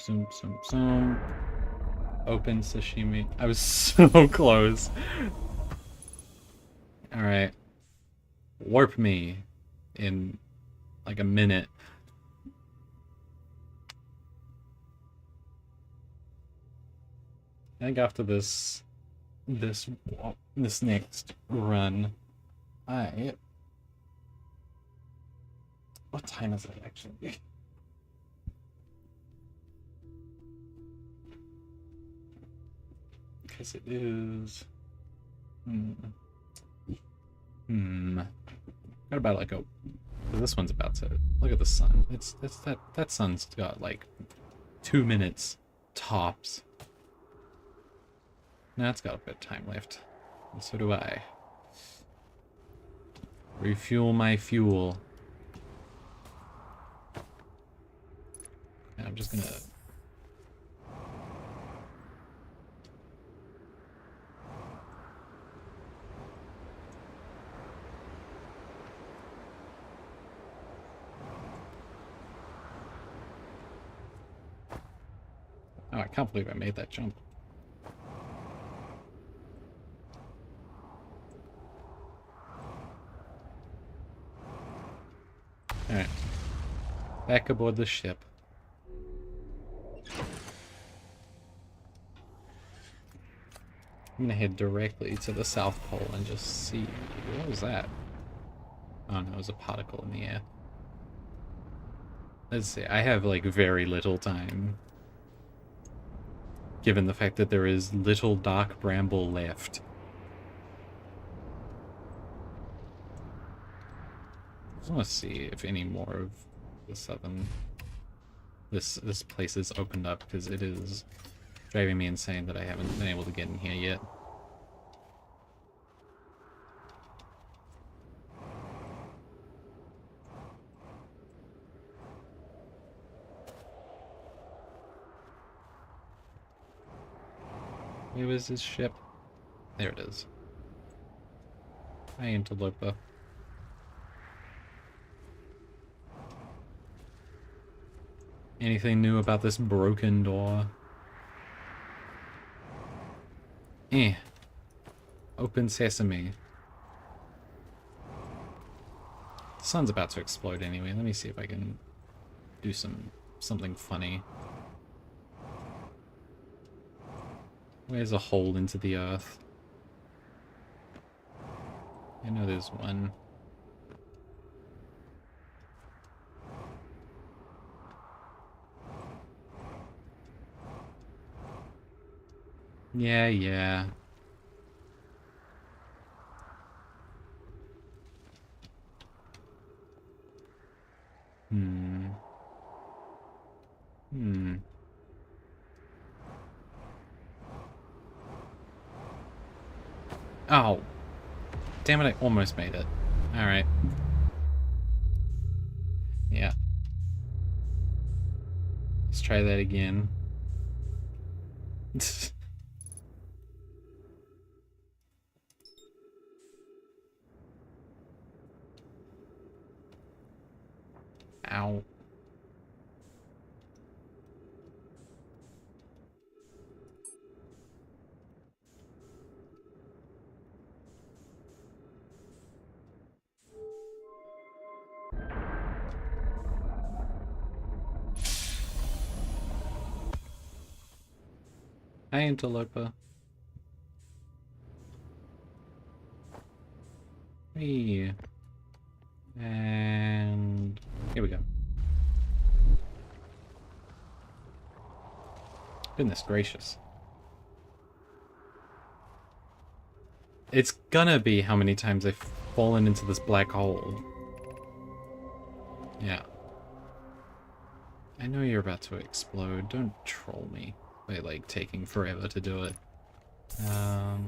Zoom, zoom, zoom, zoom. Open sashimi. I was so close. Alright. Warp me in like a minute. I think after this next run, what time is it actually? Because it is What about like this one's about to look at the sun. It's that sun's got like 2 minutes tops. Now it's got a bit of time left. And so do I. Refuel my fuel. And I'm just gonna... Oh, I can't believe I made that jump. Alright. Back aboard the ship. I'm gonna head directly to the South Pole and just see... What was that? Oh no, it was a particle in the air. Let's see, I have like very little time. Given the fact that there is little dark bramble left. I want to see if any more of the southern... This place is opened up, because it is driving me insane that I haven't been able to get in here yet. Where was his ship? There it is. Hi, Interloper. Anything new about this broken door? Open sesame. The sun's about to explode anyway. Let me see if I can do something funny. Where's a hole into the earth? I know there's one. Yeah. Oh. Damn it, I almost made it. Alright. Yeah. Let's try that again. Ow. Hi, Interloper. Hey. And here we go. Goodness gracious. It's gonna be how many times I've fallen into this black hole. Yeah. I know you're about to explode. Don't troll me by, like, taking forever to do it. Back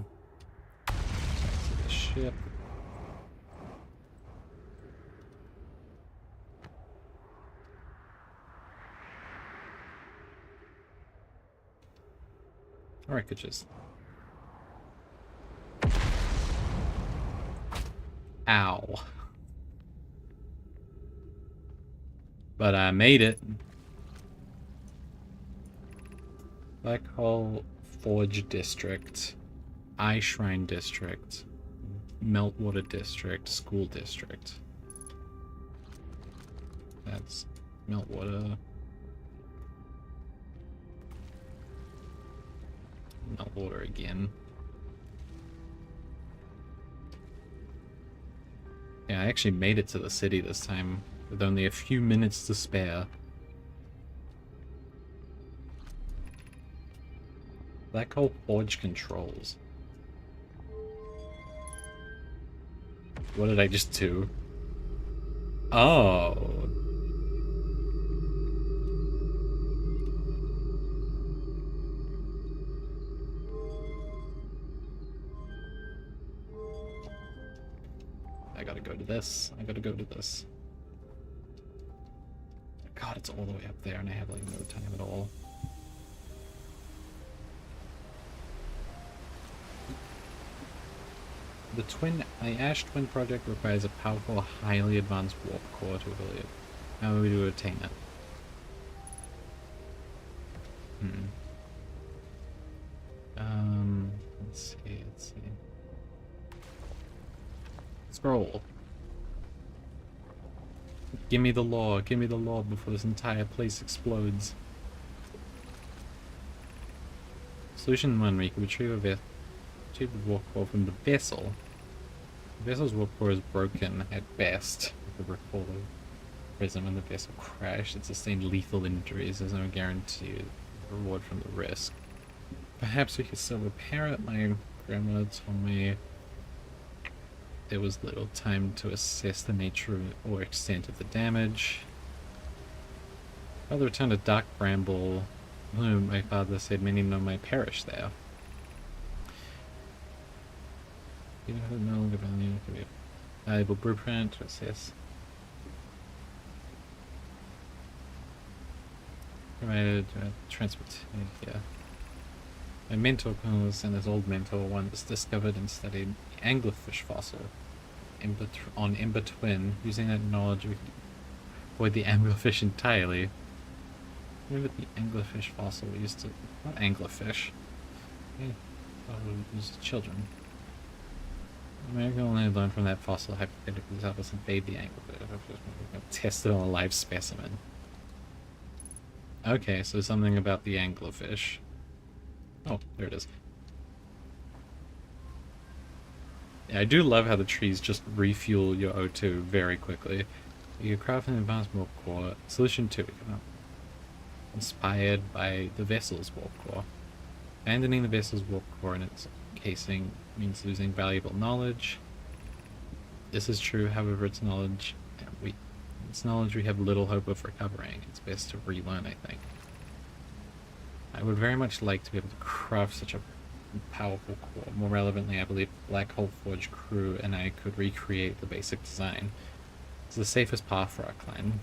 to the ship. Or I could just... Ow. But I made it. Black Hole Forge District, Eye Shrine District, Meltwater District, School District. That's Meltwater. Meltwater again. Yeah, I actually made it to the city this time with only a few minutes to spare. Black Hole Forge controls. What did I just do? Oh. I gotta go to this. I gotta go to this. God, it's all the way up there and I have like no time at all. The Ash Twin project requires a powerful, highly advanced warp core to ability it. How do we do to attain it? Let's see. Scroll. Give me the law before this entire place explodes. Solution 1, we can retrieve the warp core from the vessel. The vessel's warp core is broken at best. If you recall the present when the vessel crashed, it sustained lethal injuries. There's no guarantee of reward from the risk. Perhaps we could still repair it. My grandmother told me there was little time to assess the nature or extent of the damage. Father returned to Dark Bramble, whom my father said many know might perish there. You know, no longer value could be a valuable blueprint to assess. Provided transport here. My mentor and his old mentor once discovered and studied the anglerfish fossil on Ember Twin. Using that knowledge, we could avoid the anglerfish entirely. Remember the anglerfish fossil we used to... Not anglerfish. Yeah, it was children. America only learned from that fossil hypothetically to help us invade the anglerfish. Test it on a live specimen. Okay, so something about the anglerfish. Oh, there it is. Yeah, I do love how the trees just refuel your O2 very quickly. You craft an advanced warp core. Solution 2. Inspired by the vessel's warp core. Abandoning the vessel's warp core in its casing means losing valuable knowledge. This is true, however, its knowledge we have little hope of recovering. It's best to relearn, I think. I would very much like to be able to craft such a powerful core. More relevantly, I believe Black Hole Forge crew and I could recreate the basic design. It's the safest path for our clan.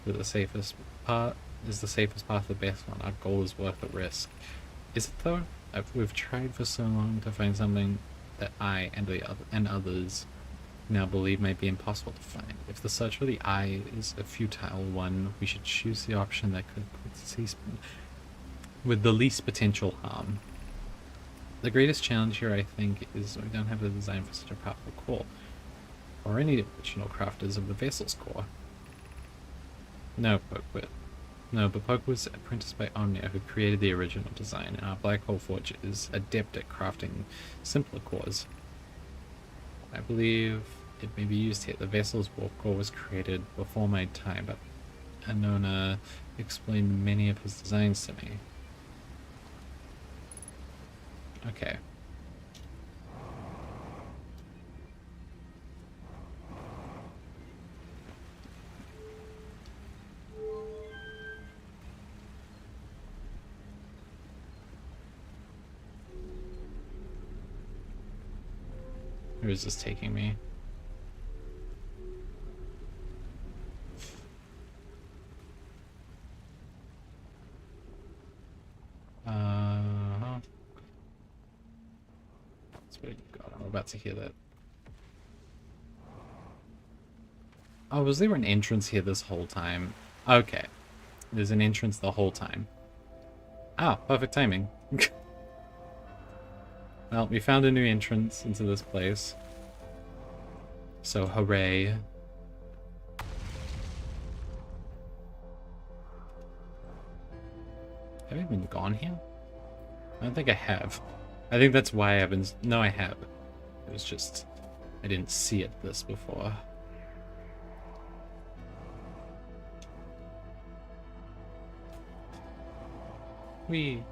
The safest path the best one. Our goal is worth the risk. Is it though? We've tried for so long to find something that I and others now believe may be impossible to find. If the search for the eye is a futile one, we should choose the option that could cease with the least potential harm. The greatest challenge here, I think, is we don't have a design for such a powerful core, or any original crafters of the vessel's core. No, Pokewood. No, but Poke was apprenticed by Omnia, who created the original design, and our Black Hole Forge is adept at crafting simpler cores. I believe it may be used here. The vessel's warp core was created before my time, but Anona explained many of his designs to me. Okay. Where is this taking me? That's where you got. I'm about to hear that. Oh, was there an entrance here this whole time? Okay. There's an entrance the whole time. Ah, perfect timing. Well, we found a new entrance into this place. So, hooray. Have I even gone here? I don't think I have. I think that's why I haven't... No, I have. It was just... I didn't see it this before. Whee!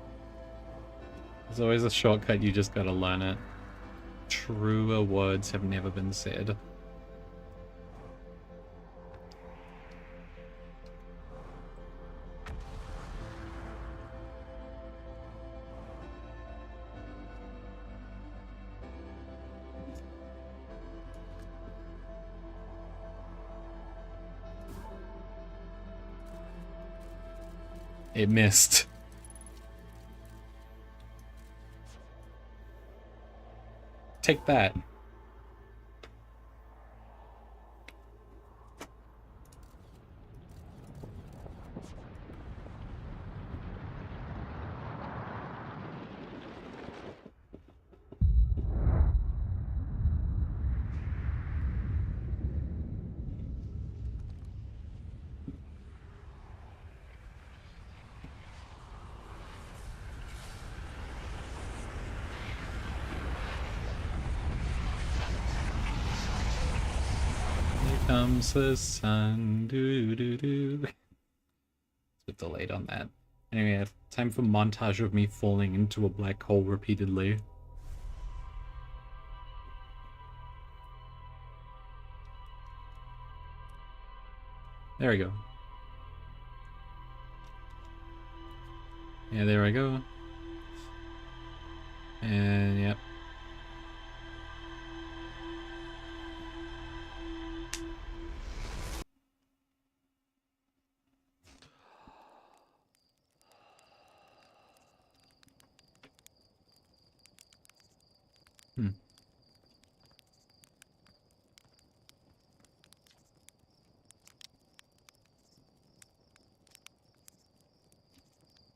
There's always a shortcut, you just gotta learn it. Truer words have never been said. It missed. Take that. Comes the sun, doo doo doo. It's a bit delayed on that. Anyway, time for montage of me falling into a black hole repeatedly. There we go. Yeah, there I go. And yep.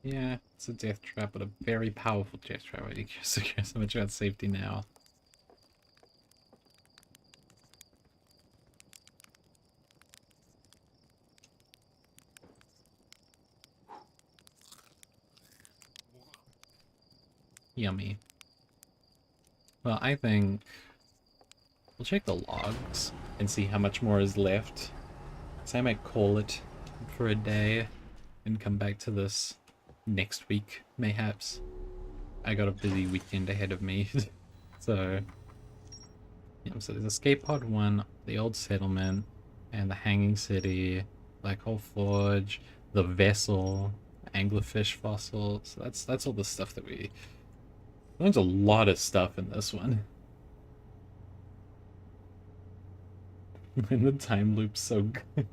Yeah, it's a death trap, but a very powerful death trap. I care so much about safety now. Yummy. Well, I think we'll check the logs and see how much more is left. So I might call it for a day and come back to this next week, mayhaps. I got a busy weekend ahead of me. So, yeah, so there's Escape Pod 1, the Old Settlement, and the Hanging City, Black Hole Forge, the Vessel, Anglerfish Fossil. So that's all the stuff that we... There's a lot of stuff in this one. When the time loop's so good.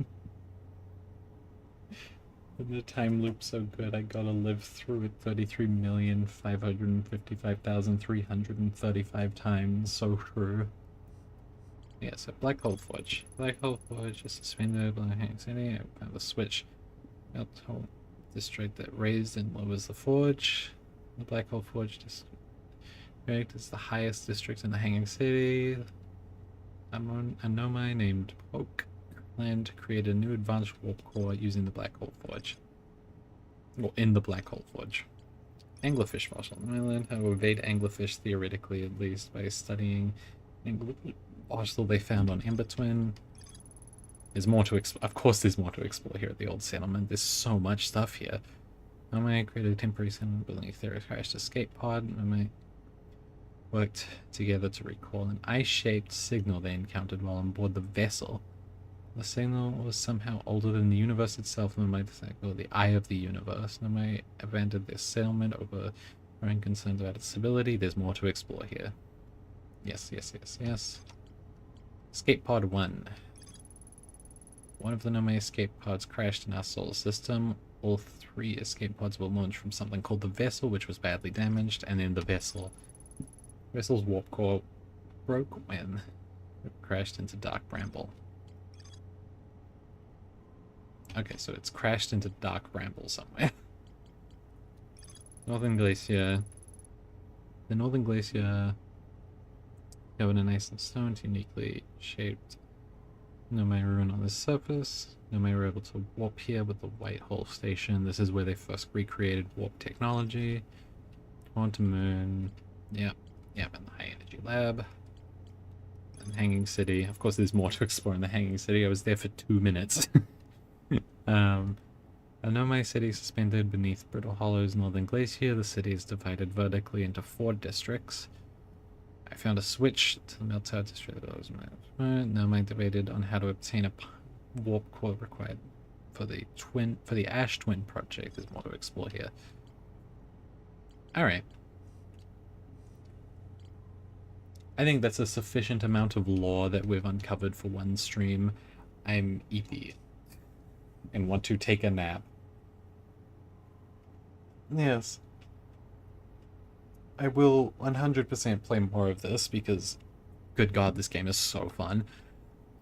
When the time loop's so good, I gotta live through it 33,555,335 times. So true. Yeah, so Black Hole Forge. Black Hole Forge is suspended by Hanging City. I found the switch out hole district that raised and lowers the forge. The Black Hole Forge district is the highest district in the Hanging City. Anomai named Poke planned to create a new advanced warp core using the Black Hole Forge. Well, in the Black Hole Forge. Anglerfish fossil. I learned how to evade anglerfish theoretically, at least, by studying fossil they found on Ember Twin. There's more to of course there's more to explore here at the Old Settlement. There's so much stuff here. Anomai created a temporary settlement building a crashed escape pod. Anomai worked together to recall an ice-shaped signal they encountered while on board the vessel. The signal was somehow older than the universe itself, and might the eye of the universe. And I abandoned their settlement over growing concerns about its stability. There's more to explore here. Yes, yes, yes, yes. Escape Pod 1. One of the Nomai escape pods crashed in our solar system. All three escape pods were launched from something called the Vessel, which was badly damaged, and then the Vessel's warp core broke when it crashed into Dark Bramble. Okay, so it's crashed into Dark Bramble somewhere. Northern Glacier. The Northern Glacier, covered in ice and stone, uniquely shaped. No may ruin on the surface. No may were able to warp here with the White Hole Station. This is where they first recreated warp technology. Quantum Moon. Yep. Yep, and the High Energy Lab. And Hanging City. Of course, there's more to explore in the Hanging City. I was there for 2 minutes. A Nomai city suspended beneath Brittle Hollow's northern glacier. The city is divided vertically into 4 districts. I found a switch to the Meltdown district. Nomai debated on how to obtain a warp core required for the Ash Twin project. There's more to explore here. Alright. I think that's a sufficient amount of lore that we've uncovered for one stream. I'm EP and want to take a nap. Yes. I will 100% play more of this because, good God, this game is so fun.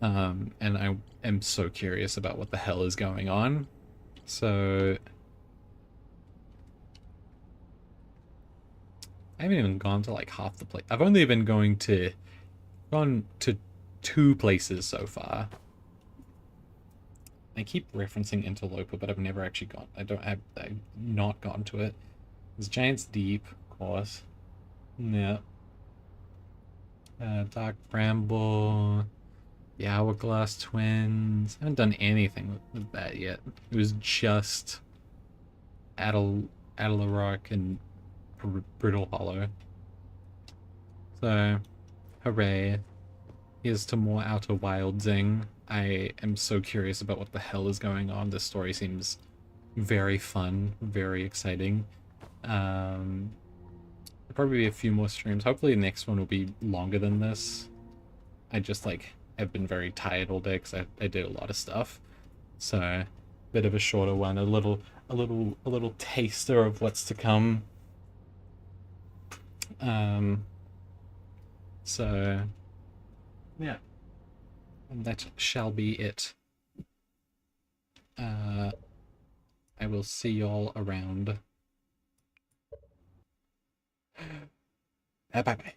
And I am so curious about what the hell is going on. So, I haven't even gone to like half the place. I've only been gone to 2 places so far. I keep referencing Interloper, but I've never actually gone. I've not gone to it. There's Giant's Deep, of course. Yeah. Dark Bramble. The Hourglass Twins. I haven't done anything with that yet. It was just Adelarock and Brittle Hollow. So, hooray. Here's to more Outer Wildsing. I am so curious about what the hell is going on. This story seems very fun, very exciting. There'll probably be a few more streams. Hopefully the next one will be longer than this. I just like have been very tired all day because I did a lot of stuff. So, bit of a shorter one, a little taster of what's to come. So yeah. And that shall be it. I will see y'all around. Bye bye.